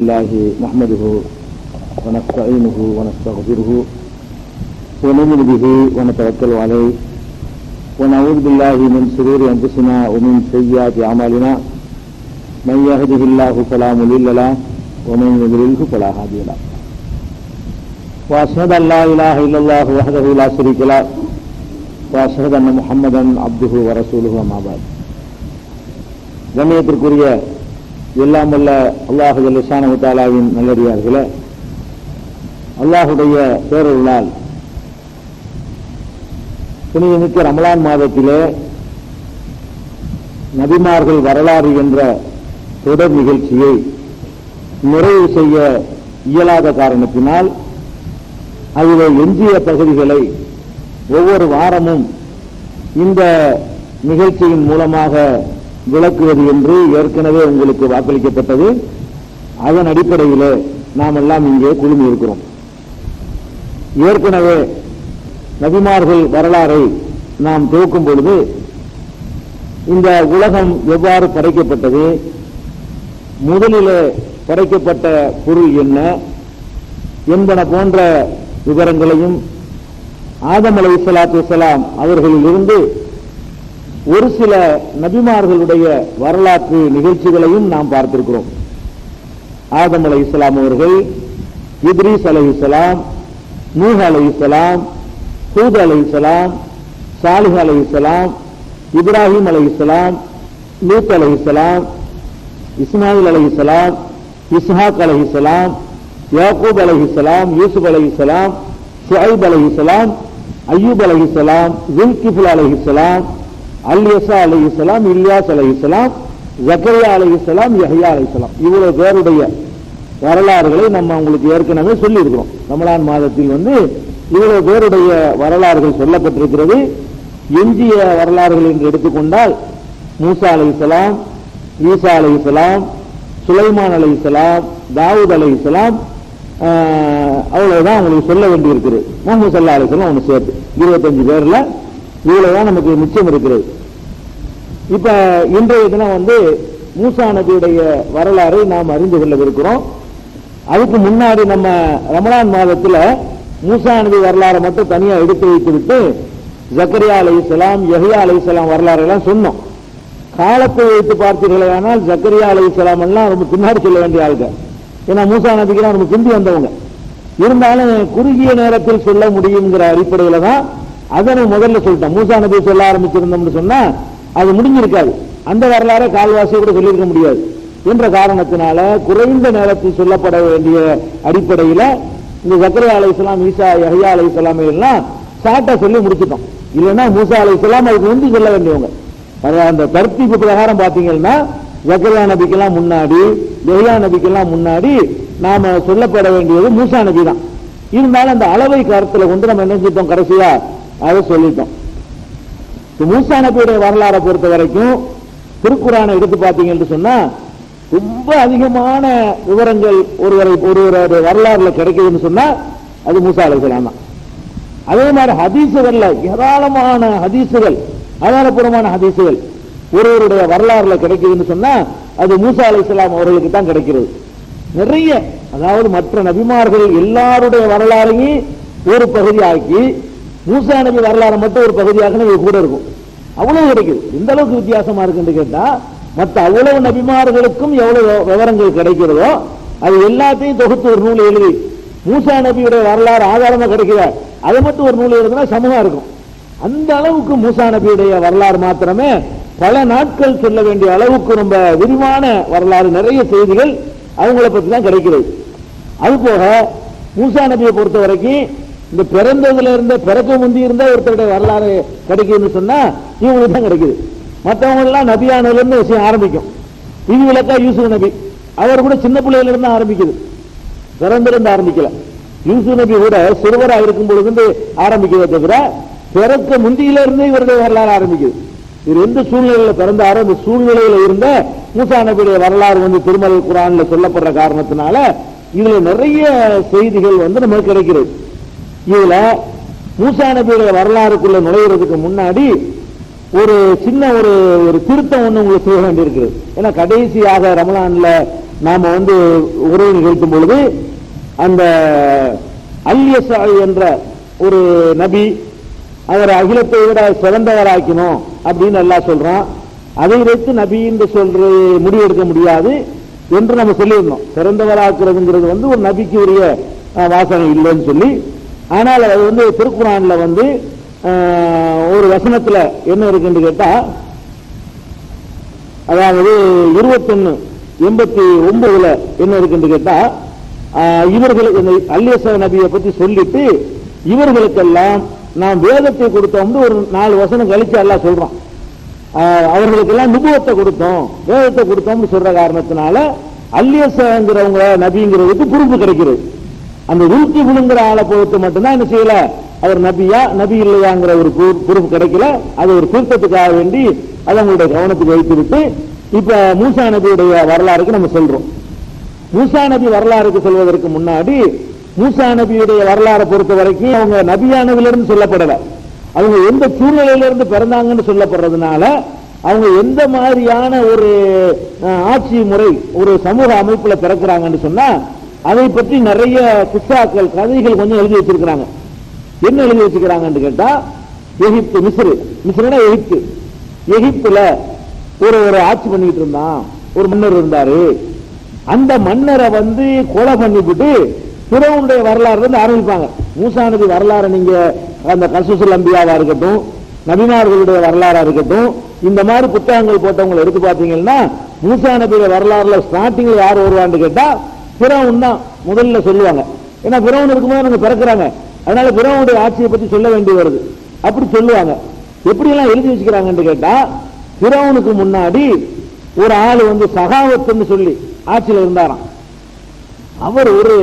الله نحمده ونستعينه ونستغفره ونؤمن به ونتوكل عليه ونعوذ بالله من شرور أنفسنا ومن سيئات أعمالنا من يهده الله فلا مضل له ومن يضلله فلا هادي له وأشهد أن لا إله إلا الله وحده لا شريك له وأشهد أن محمدا عبده ورسوله أما بعد. கண்ணியத்திற்குரிய எல்லாம் வல்ல அல்லாஹு ஜல்ல ஷானஹு தஆலாவின் நல்லடியார்களே, அல்லாஹுடைய பேரருளால் புனிதமிக்க ரமலான் மாதத்திலே நபிமார்கள் வரலாறு என்ற தொடர் நிகழ்ச்சியை நிறைவு செய்ய இயலாத காரணத்தினால் அதிலே எஞ்சிய பகுதிகளை ஒவ்வொரு வாரமும் இந்த நிகழ்ச்சியின் மூலமாக விளக்குவது என்று ஏற்கனவே உங்களுக்கு வாக்களிக்கப்பட்டது. அதன் அடிப்படையிலே நாம் எல்லாம் இங்கே குழுமி இருக்கிறோம். ஏற்கனவே நபிமார்கள் வரலாறை நாம் துவக்கும் பொழுது இந்த உலகம் எவ்வாறு படைக்கப்பட்டது, முதலிலே படைக்கப்பட்ட பொருள் என்ன என்பன போன்ற விவரங்களையும் ஆதம் அலைஹிஸ்ஸலாத்து வஸ்ஸலாம் அவர்களிலிருந்து ஒரு சில நபிமார்களுடைய வரலாற்று நிகழ்ச்சிகளையும் நாம் பார்த்திருக்கிறோம். ஆதம் அலைஹிஸ்ஸலாம் அவர்கள், இத்ரீஸ் அலைஹிஸ்ஸலாம், நூஹ் அலைஹிஸ்ஸலாம், ஹூத் அலைஹிஸ்ஸலாம், சாலிஹ் அலைஹிஸ்ஸலாம், இப்ராஹிம் அலைஹிஸ்ஸலாம், லூத் அலைஹிஸ்ஸலாம், இஸ்மாயில் அலைஹிஸ்ஸலாம், இஸ்ஹாக் அலைஹிஸ்ஸலாம், யாக்கூப் அலைஹிஸ்ஸலாம், யூசுப் அலைஹிஸ்ஸலாம், ஷுஐப் அலைஹிஸ்ஸலாம், அய்யூப் அலைஹிஸ்ஸலாம், ஸுல்கிஃப்ல் அலைஹிஸ்ஸலாம், அல்யஸா அலைஹிஸ்ஸலாம், இல்யாஸ் அலைஹிஸ்ஸலாம், ஜக்கரியா அலைஹிஸ்ஸலாம், யஹ்யா அலைஹிஸ்ஸலாம், இவ்வளவு பேருடைய வரலாறுகளை நம்ம உங்களுக்கு ஏற்கனவே சொல்லி இருக்கிறோம். ரமலான் மாதத்தில் இவ்வளவு பேருடைய வரலாறுகள் சொல்லப்பட்டிருக்கிறது. எஞ்சிய வரலாறுகள் என்று எடுத்துக்கொண்டால் மூசா அலைஹிஸ்ஸலாம், ஈசா அலைஹிஸ்ஸலாம், சுலைமான் அலைஹிஸ்ஸலாம், தாவூத் அலைஹிஸ்ஸலாம், அவ்வளவுதான் உங்களுக்கு சொல்ல வேண்டியிருக்கிறது. முஹம்மது ஸல்லல்லாஹு அலைஹி வஸல்லம் ஒன்று சேர்த்து 25 பேர்ல இவ்வளவுதான் நமக்கு நிச்சயம் இருக்கிறது. இப்ப இன்றைய தினம் மூசா நபியுடைய வரலாறை நாம் அறிந்து கொள்ளவிருக்கிறோம். அதுக்கு முன்னாடி நம்ம ரமலான் மாதத்துல மூசா நபி வரலாறை மட்டும் தனியா எடுத்து வைத்து விட்டு ஜக்கரியா அலைஹிஸ்ஸலாம், யஹ்யா அலைஹிஸ்ஸலாம் வரலாறு எல்லாம் சொன்னோம். காலத்தை வைத்து பார்த்தீர்களே ஆனால் ஜக்கரியா அலைஹிஸ்ஸலாம் எல்லாம் ரொம்ப பின்னாடி சொல்ல வேண்டிய ஆளுங்க. ஏன்னா மூசா நபிக்கெல்லாம் ரொம்ப பிந்தி வந்தவங்க. இருந்தாலும் குறுகிய நேரத்தில் சொல்ல முடியுங்கிற அடிப்படையில தான் அதனை முதல்ல சொல்லிட்டோம். மூசா நபி சொல்ல ஆரம்பிச்சிருந்தோம்னு சொன்னா அது முடிஞ்சிருக்காது. அந்த வரலாறை கால்வாசி கூட சொல்லியிருக்க முடியாது என்ற காரணத்தினால குறைந்த நேரத்தில் சொல்லப்பட வேண்டிய அடிப்படையில இந்த ஜக்கரியா அலைஹிஸ்ஸலாம், ஈசா, யஹ்யா அலைஹிஸ்ஸலாம் எல்லாம் ஷார்ட்டா சொல்லி முடிச்சிட்டோம். இல்லைன்னா மூசா அலைஹிஸ்ஸலாம் அதுக்கு சொல்ல வேண்டியவங்க. அந்த தர்த்தீப் பிரகாரம் பாத்தீங்கன்னா ஜக்கரியா நபிக்கெல்லாம் முன்னாடி, யஹ்யா நபிக்கெல்லாம் முன்னாடி நாம சொல்லப்பட வேண்டியது மூசா நபி தான். இருந்தாலும் அந்த அளவை கருத்துல கொண்டு நம்ம என்ன செஞ்சோம், கடைசியா அதை சொல்லிட்டோம். மூசா நபியுடைய வரலாறை பொறுத்த வரைக்கும் திருக்குரானை எடுத்து பார்த்தீங்கன்னு சொன்னா ரொம்ப அதிகமான விவரங்கள் ஒருவருடைய வரலாறுல கிடைக்குதுன்னு சொன்னா அது மூசா அலைஹிஸ்ஸலாம் தான். அதே மாதிரி ஹதீசுகள்ல ஏராளமான ஹதீசுகள், ஆதாரபூர்வமான ஹதீசுகள் ஒருவருடைய வரலாறுல கிடைக்குதுன்னு சொன்னா அது மூசா அலைஹிஸ்ஸலாம் அவர்களுக்கு தான் கிடைக்கிறது. நிறைய, அதாவது மற்ற நபிமார்கள் எல்லாருடைய வரலாறையும் ஒரு பகுதியாக்கி மூசா நபி வரலாறு மட்டும் ஒரு பகுதியாக கூட இருக்கும். அவ்வளவு கிடைக்குது. எந்த அளவுக்கு வித்தியாசமா இருக்குன்னு கேட்டா மற்ற அவ்வளவு நபிமார்களுக்கும் எவ்வளவு விவரங்கள் கிடைக்கிறதோ அது எல்லாத்தையும் தொகுத்து ஒரு நூல் எழுதி மூசா நபியுடைய வரலாறு ஆதாரமா கிடைக்கிற அதை மட்டும் ஒரு நூல் எழுதுனா சமூகம் இருக்கும். அந்த அளவுக்கு மூசா நபியுடைய வரலாறு மாத்திரமே பல நாட்கள் சொல்ல வேண்டிய அளவுக்கு ரொம்ப விரிவான வரலாறு, நிறைய செய்திகள் அவங்களை பற்றி தான் கிடைக்கிறது. அதுபோக மூசா நபியை பொறுத்த வரைக்கும் இந்த பிறந்ததுல இருந்த பிறக்க முந்தி இருந்த ஒருத்தருடைய வரலாறு கிடைக்குதுன்னு சொன்னா இவங்களுக்கு தான் கிடைக்குது. மற்றவங்க எல்லாம் நபியானதுல இருந்து விஷயம் ஆரம்பிக்கும். இது விளக்கா யூசுப் நபி, அவர் கூட சின்ன பிள்ளையில இருந்து ஆரம்பிக்குது, பிறந்திருந்து ஆரம்பிக்கல. யூசுப் நபி கூட சிறுவராக இருக்கும் பொழுது ஆரம்பிக்கிறத தவிர பிறக்க முந்தியில இருந்து இவருடைய வரலாறு ஆரம்பிக்குது. இவர் எந்த சூழ்நிலையில பிறந்தாரோ அந்த சூழ்நிலையில இருந்த மூசா நபியுடைய வரலாறு திருமறை குர்ஆன்ல சொல்லப்படுற காரணத்தினால இதுல நிறைய செய்திகள் நமக்கு கிடைக்கிறது. இதுல மூசா நபியுடைய வரலாறுக்குள்ள நுழைகிறதுக்கு முன்னாடி ஒரு சின்ன ஒரு திருத்தம் ஒண்ணு உங்களுக்கு செய்ய வேண்டியிருக்கிறது. ஏன்னா கடைசியாக ரமலான்ல நாம உரையை நிகழ்த்தும் பொழுது அந்த அல்யஸா என்ற ஒரு நபி அவர் அகிலத்தை விட சிறந்தவராக்கணும் அப்படின்னு எல்லாம் சொல்றான். அதை வைத்து நபி என்று சொல்ற முடிவெடுக்க முடியாது என்று நம்ம சொல்லியிருந்தோம். சிறந்தவராக்குறதுங்கிறது ஒரு நபிக்கு உரிய வாசனை இல்லைன்னு சொல்லி. ஆனால் அது திருக்குறான்ல ஒரு வசனத்துல என்ன இருக்குன்னு கேட்டா, அதாவது 21:89 என்ன இருக்குன்னு கேட்டா, இவர்கள் அல்யஸா நபியை பத்தி சொல்லிட்டு இவர்களுக்கெல்லாம் நாம் வேதத்தை கொடுத்தோம் ஒரு 4 வசனம் கழிச்சு எல்லாம் சொல்றோம். அவர்களுக்கெல்லாம் நுபுவத்தை கொடுத்தோம், வேதத்தை கொடுத்தோம்னு சொல்ற காரணத்தினால அல்யஸாங்கிறவங்க நபிங்கிறதுக்கு பொறுப்பு கிடைக்கிறது. அந்த உருக்கி விழுங்குற ஆளை பொறுத்து மட்டும்தான் என்ன செய்யல, அவர் நபியா நபி இல்லையாங்கிற ஒரு பொறுப்பு கிடைக்கல. அது ஒரு திருத்தத்துக்காக வேண்டி அதை அவங்களுடைய கவனத்துக்கு வைத்து விட்டு இப்ப மூசா நபியுடைய வரலாறுக்கு நம்ம சொல்றோம். மூசா நபி வரலாறுக்கு சொல்வதற்கு முன்னாடி மூசா நபியுடைய வரலாறை பொறுத்த வரைக்கும் அவங்க நபியானதிலிருந்து சொல்லப்படல, அவங்க எந்த சூழ்நிலையிலிருந்து பிறந்தாங்கன்னு சொல்லப்படுறதுனால அவங்க எந்த மாதிரியான ஒரு ஆட்சி முறை ஒரு சமூக அமைப்புல பிறக்கிறாங்கன்னு சொன்னா அதை பற்றி நிறைய கிஸ்ஸாக்கள் கதைகள் கொஞ்சம் எழுதி வச்சிருக்கிறாங்க. என்ன எழுதி வச்சுக்கிறாங்கன்னு கேட்டா, எகிப்து மிஸ்ருனா எகிப்துல ஒரு ஆட்சி பண்ணிட்டு இருந்தான், ஒரு மன்னர் இருந்தாரு. அந்த மன்னரை கொலை பண்ணிவிட்டு பிறவுடைய வரலாறு ஆரம்பிப்பாங்க. மூசா நபி வரலாறு நீங்க அந்த கஸஸுல் அன்பியாவா இருக்கட்டும், நபிமார்களுடைய வரலாறா இருக்கட்டும், இந்த மாதிரி புத்தகங்கள் போட்டவங்களை எடுத்து பார்த்தீங்கன்னா மூசா நபியுடைய வரலாறுல ஸ்டார்டிங்ல யார் வருவான்னு கேட்டா பிறவுன் தான் முதல்ல சொல்லுவாங்க. ஏன்னா பிறவுன் இருக்கும்போது அவங்க பிறக்கிறாங்க, அதனால பிறவுடைய ஆட்சியை பத்தி சொல்ல வேண்டி வருது. அப்படி சொல்லுவாங்க. எப்படி எல்லாம் எழுதி வச்சுக்கிறாங்கன்னு கேட்டா, பிறவுனுக்கு முன்னாடி ஒரு ஆள் சகாவத்துன்னு சொல்லி ஆட்சியில் இருந்தாராம். அவர் ஒரு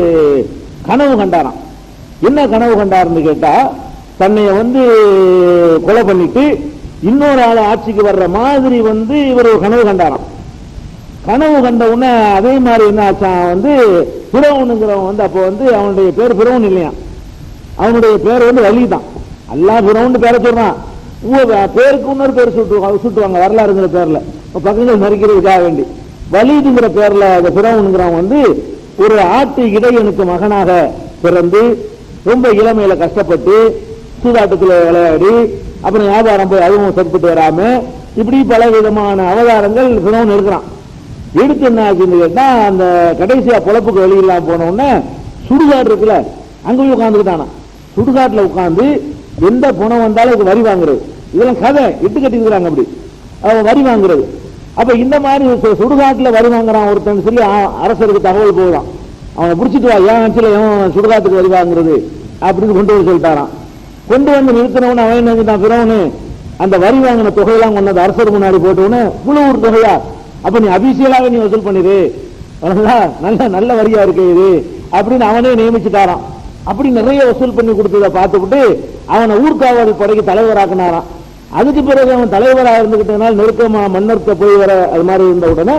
கனவு கண்டாராம். என்ன கனவு கண்டாருன்னு கேட்டா, தன்னைய கொலை பண்ணிட்டு இன்னொரு ஆள் ஆட்சிக்கு வர்ற மாதிரி இவர் ஒரு கனவு கண்டாராம். கனவு கண்ட உடனே அதே மாதிரி என்ன ஆச்சான், பிறவுனுங்கிறவன் அப்போ அவனுடைய பேர் பிறவுன் இல்லையா, அவனுடைய பேர் வலிதான். அல்லா பிறவுன்னு பேரை சொல்றான், பேருக்கு இன்னொரு பேர் சுட்டுவாங்க வரலாறுங்கிற பேர்ல பக்கங்கள் மறிக்கிறதுக்காக வேண்டி. வலிதுங்கிற பேர்ல அந்த பிறவுனுங்கிறவன் ஒரு ஆட்டு இடையனுக்கு மகனாக பிறந்து ரொம்ப இளமையில கஷ்டப்பட்டு சூதாட்டத்தில் விளையாடி அப்புறம் வியாபாரம் போய் அதுவும் சரிப்பட்டு வராம இப்படி பல விதமான அவதாரங்கள் பிறவுன் இருக்கிறான். எடுத்து என்ன ஆச்சுன்னு கேட்டா, அந்த கடைசியா பொழப்புக்கு வெளியில்லாம் போன உடனே சுடுகாடு இருக்குல்ல, அங்க போய் உட்காந்துக்கிட்டானா. சுடுகாட்டுல உட்காந்து எந்த பணம் வந்தாலும் இது வரி வாங்குறது, இதெல்லாம் கதை இட்டு கட்டிக்கிறாங்க. அப்படி அவன் வரி வாங்குறது. அப்ப இந்த மாதிரி சுடுகாட்டுல வரி வாங்குறான் ஒருத்தன் சொல்லி அரசருக்கு தகவல் போகுதான். அவனை பிடிச்சிட்டு வா, ஏன் ஆட்சியில சுடுகாட்டுக்கு வரி வாங்குறது அப்படின்னு கொண்டு வந்து சொல்லிட்டாரான். கொண்டு வந்து நிறுத்தினவனு அவன் நினைச்சிட்டான் பிறவனு அந்த வரி வாங்கின தொகையெல்லாம் கொண்டது அரசர் முன்னாடி போட்டவனு முழு தொகையா, அப்ப நீ அபிஷியலாக நீ வசூல் பண்ணிடு, நல்ல நல்ல வரியா இருக்கு இது அப்படின்னு அவனே நியமிச்சுட்டாராம். அப்படி நிறைய வசூல் பண்ணி கொடுத்ததை பார்த்துக்கிட்டு அவனை ஊர்காவல் படைக்கு தலைவராக்கினாராம். அதுக்கு பிறகு அவன் தலைவராக இருந்துகிட்டனால நெருக்கமா மன்னர்த்த போய் வர அது மாதிரி இருந்த உடனே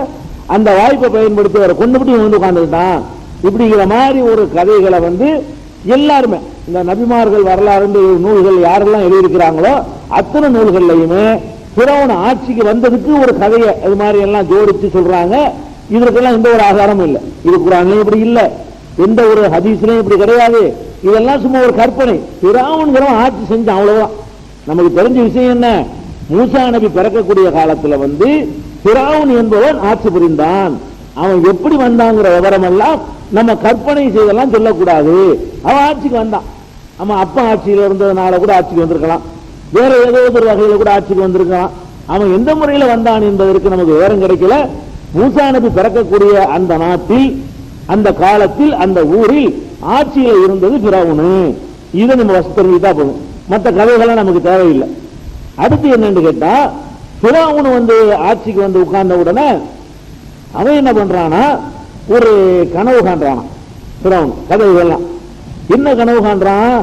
அந்த வாய்ப்பை பயன்படுத்தி அவரை கொண்டுபிட்டு உட்காந்துக்கிட்டான். இப்படிங்கிற மாதிரி ஒரு கதைகளை எல்லாருமே இந்த நபிமார்கள் வரலாறு நூல்கள் யாரெல்லாம் எழுதியிருக்கிறாங்களோ அத்தனை நூல்கள்லையுமே பிறவன் ஆட்சிக்கு வந்ததுக்கு ஒரு கதையை அது மாதிரி எல்லாம் ஜோடிச்சு சொல்றாங்க. இதற்கெல்லாம் எந்த ஒரு ஆதாரமும் இல்லை. இது குர்ஆன்லயும் இப்படி இல்லை, எந்த ஒரு ஹதீஸ்லயும் இப்படி கிடையாது. இதெல்லாம் சும்மா ஒரு கற்பனை. பிறவன் ஆட்சி செஞ்சான், அவ்வளவுதான். நமக்கு தெரிஞ்ச விஷயம் என்ன, மூசா நபி பிறக்கக்கூடிய காலத்துல பிறவுன் என்பவன் ஆட்சி புரிந்தான். அவன் எப்படி வந்தாங்கிற விவரம் எல்லாம் நம்ம கற்பனை செய்தெல்லாம் சொல்லக்கூடாது. அவன் ஆட்சிக்கு வந்தான். அவன் அப்பா ஆட்சியில இருந்ததுனால கூட ஆட்சிக்கு வந்திருக்கலாம், வேற ஏதோ ஒரு வகையில கூட ஆட்சிக்கு வந்திருக்கலாம். அவன் எந்த முறையில வந்தான் என்பதற்கு நமக்கு விவரம் கிடைக்கல. மூசா நபி பிறக்கக்கூடிய அந்த நாட்டில் அந்த காலத்தில் அந்த ஊரில் ஆட்சியில இருந்தது பிறவுனு. இதை நம்ம வசதிட்டா போதும், மற்ற கதைகள்லாம் நமக்கு தேவையில்லை. அடுத்து என்னன்னு கேட்டா, பிறவுனு ஆட்சிக்கு உட்கார்ந்த உடனே அவன் என்ன பண்றானா, ஒரு கனவு காண்றானா. பிறவுன் கதைகள்லாம் என்ன கனவு காண்றான்,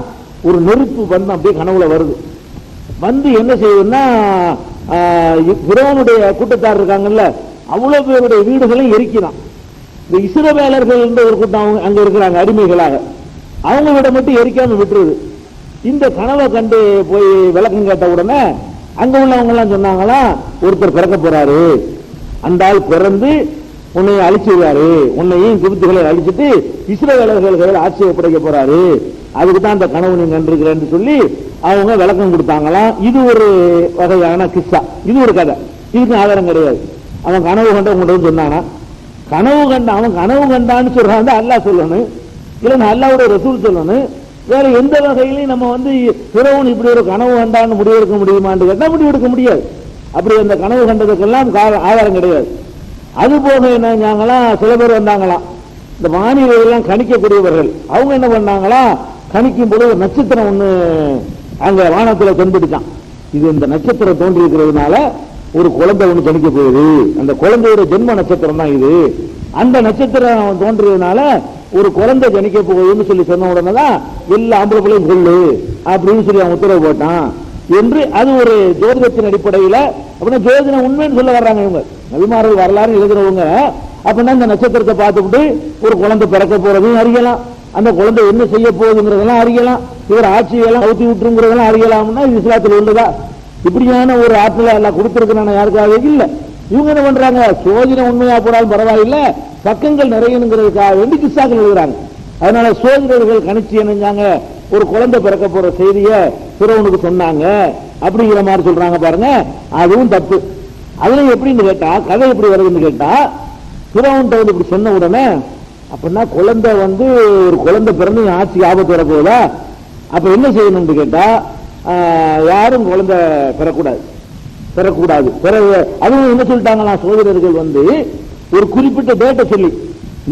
ஒரு நெருப்பு அப்படியே கனவுல வருது. என்ன செய்யுதுன்னா, பிறவனுடைய கூட்டத்தார் இருக்காங்கல்ல அவ்வளவு பேருடைய வீடுகளையும் எரிக்கிறான். இந்த இஸ்ரவேலர்கள் என்ற ஒரு கூட்டம் அங்க இருக்கிறாங்க அடிமைகளாக, அவங்க விட மட்டும் எரிக்காம விட்டுருது. இந்த கனவை கண்டு போய் விளக்கம் கேட்ட உடனே அங்க உள்ளவங்க எல்லாம் சொன்னாங்களா, ஒருத்தர் பிறக்க போறாரு, அந்த ஆள் பிறந்து உன்னையும் அழிச்சிருவாரு, உன்னையும் கிபித்துகளை அழிச்சிட்டு இஸ்ரவேலர்கள் ஆட்சியை ஒப்படைக்க போறாரு, அதுக்கு தான் அந்த கனவு நீங்க கண்டிருக்கிறேன்னு சொல்லி அவங்க விளக்கம் கொடுத்தாங்களாம். இது ஒரு வகையான கிஸ்ஸா, இது ஒரு கதை, இதுக்கு ஆதாரம் கிடையாது. அவன் கனவு கண்ட உங்கள்கிட்ட சொன்னானா, கனவு கண்ட அவன் கனவு கண்டான்னு சொல்றான் அல்லாஹ் சொல்லணும், இல்லைன்னா அல்லாஹ்வுடைய ரசூல் சொல்லணும். வேற எந்த வகையிலையும் நம்ம வந்து பிறவன் இப்படி ஒரு கனவு கண்டான்னு முடிவெடுக்க முடியுமான்னு கேட்டா முடிவெடுக்க முடியாது. அப்படி அந்த கனவு கண்டதுக்கெல்லாம் ஆதாரம் கிடையாது. அது போக என்னங்களாம், சில பேர் வந்தாங்களாம் இந்த வானிலை எல்லாம் கணிக்கக்கூடியவர்கள். அவங்க என்ன பண்ணாங்களா, கணிக்கும் போது ஒரு நட்சத்திரம் ஒண்ணு அங்க வானத்துல தென்பட்டுச்சான். இது இந்த நட்சத்திரம் தோன்றி இருக்கிறதுனால ஒரு குழந்தை ஒண்ணு கணிக்க போகுது, அந்த குழந்தையோட ஜென்ம நட்சத்திரம் தான் இது, அந்த நட்சத்திரம் தோன்றியதுனால ஒரு குழந்தை ஜனிக்க போகுதுன்னு சொல்லி சொன்ன உடனே தான் எல்லா ஆம்பளை பிள்ளையும் கொள்ளு அப்படின்னு சொல்லி அவன் உத்தரவு போட்டான் என்று அது ஒரு ஜோதிடத்தின் அடிப்படையில். அப்படின்னா ஜோதிடம் உண்மைன்னு சொல்ல வர்றாங்க இவங்க, நபிமார்கள் வரலாறு எழுதுறவங்க. அப்படின்னா இந்த நட்சத்திரத்தை பார்த்துக்கிட்டு ஒரு குழந்தை பிறக்க போறதையும் அறியலாம், அந்த குழந்தை என்ன செய்ய போகுதுங்கிறதெல்லாம் அறியலாம், இவர் ஆட்சியெல்லாம் ஊத்தி விட்டுருங்கிறதெல்லாம் அறியலாம்னா இது இஸ்லாத்தில் உள்ளதா? இப்படியான ஒரு ஆற்றலை எல்லாம் கொடுத்திருக்கிறான யாருக்காக இல்லை. இவங்க என்ன பண்றாங்க, சோதிடம் உண்மையா போனாலும் பரவாயில்ல, பக்கங்கள் நிறையணுங்கிறதுக்காக வேண்டி கிஸ்ஸாக்கள் எழுதுறாங்க. அதனால சோதிடர்கள் கணிச்சு என்னஞ்சாங்க, ஒரு குழந்தை பிறக்க போற செய்தியை பிறவனுக்கு சொன்னாங்க அப்படிங்கிற மாதிரி சொல்றாங்க பாருங்க, அதுவும் தப்பு. அதுல எப்படின்னு கேட்டா, கதை எப்படி வருதுன்னு கேட்டா, பிறவன்கிட்ட வந்து இப்படி சொன்ன உடனே அப்படின்னா குழந்தை வந்து ஒரு குழந்தை பிறந்து ஆட்சி ஆபத்து வரப்போதா, அப்ப என்ன செய்யணும்னு கேட்டா, யாரும் குழந்தை பெறக்கூடாது. அதுவும் என்ன சொல்லிட்டாங்களா சோதரர்கள் வந்து ஒரு குறிப்பிட்ட டேட்டை சொல்லி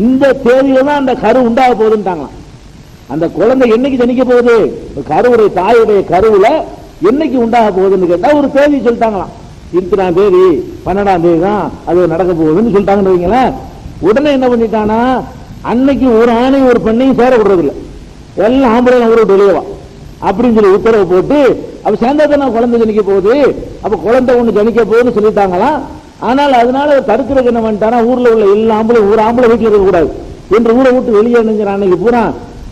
இந்த தேதியில தான் அந்த கரு உண்டாக போகுதுன்ட்டாங்களாம். அந்த குழந்தை என்னைக்கு ஜனிக்க போகுது, கருவுடைய தாயுடைய கருவுல என்னைக்கு உண்டாக போகுதுன்னு கேட்டா ஒரு தேதி சொல்லிட்டாங்களாம். 20ஆம் தேதி 12ஆம் தேதி தான் அது நடக்க போகுதுன்னு சொல்லிட்டாங்கன்னு வைங்களேன். உடனே என்ன பண்ணிட்டானா, அன்னைக்கு ஒரு ஆணையும் ஒரு பெண்ணையும் சேர விடுறது இல்லை, எல்லாம் ஆம்பளை ஊரை வெளியவா அப்படின்னு சொல்லி உத்தரவு போட்டு அப்ப சேர்ந்தா தான் குழந்தை ஜனிக்க போகுது, அப்ப குழந்தை ஒண்ணு ஜனிக்க போகுதுன்னு சொல்லிட்டாங்களாம். ஆனால் அதனால தடுக்கிறதுக்கு என்ன பண்ணிட்டானா, ஊர்ல உள்ள எல்லா ஆம்பளை ஒரு ஆம்பளை வீட்டில் இருக்கக்கூடாது என்று ஊரை விட்டு வெளியே நினைஞ்சிற அன்னைக்கு பூரா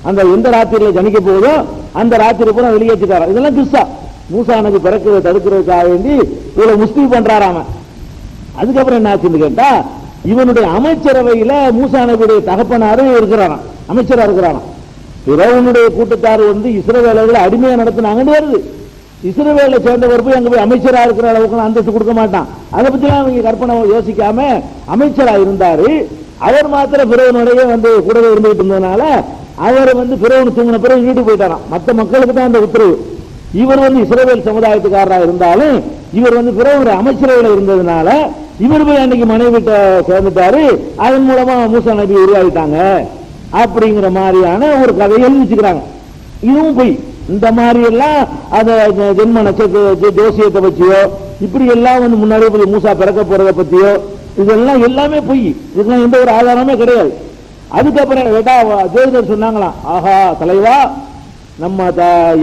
அந்த எந்த ராத்திரியில ஜனிக்க போகுதோ அந்த ராத்திரி பூரா வெளியேற்றிட்டாரா. இதெல்லாம் கிஸ்ஸா, மூசா நபி பிறக்கிறத தடுக்கிறதுக்காக வேண்டி இவ்வளவு முஸ்லீம் பண்றாராம. அதுக்கப்புறம் என்ன ஆச்சுன்னு கேட்டா, இவனுடைய அமைச்சரவையில மூசா நபியுடைய தகப்பனாரு இருக்கிறாராம், அமைச்சரா இருக்கிறாராம். பிறவனுடைய கூட்டத்தார் வந்து இஸ்ரவேலர்களை அடிமையா நடத்தினாங்கன்னு வருது. இஸ்ரவேலை சேர்ந்தவர் போய் அங்க போய் அமைச்சரா இருக்கிற அளவுக்கு அந்தஸ்து கொடுக்க மாட்டான். அதை பத்தி எல்லாம் அவங்க கற்பனை யோசிக்காம அமைச்சரா இருந்தாரு. அவர் மாத்திர பிறவனுடைய வந்து கூடவே இருந்துகிட்டு இருந்ததுனால அவர் வந்து பிறவனு தூங்கின பிறகு வீட்டுக்கு போயிட்டாராம். மற்ற மக்களுக்கு தான் அந்த உத்தரவு. இவர் வந்து இஸ்ரவேல் சமுதாயத்துக்காரராக இருந்தாலும் இவர் வந்து பிறவனுடைய அமைச்சரவையில் இருந்ததுனால இவர் போய் அன்னைக்கு மனைவி வீட்டை சேர்ந்துட்டாரு. அதன் மூலமா மூசா நபி உருவாகிட்டாங்க அப்படிங்கிற மாதிரியான ஒரு கதையை எழுதிச்சுக்கிறாங்க. இதுவும் போய் இந்த மாதிரி எல்லாம் அந்த ஜென்ம நட்சத்திர ஜோசியத்தை பற்றியோ இப்படி எல்லாம் வந்து முன்னாடியே மூசா பிறக்க போறதை பத்தியோ இதெல்லாம் எல்லாமே பொய், இதெல்லாம் எந்த ஒரு ஆதாரமே கிடையாது. அதுக்கப்புறம் ஜோதிடர் சொன்னாங்களாம், ஆஹா தலைவா, நம்ம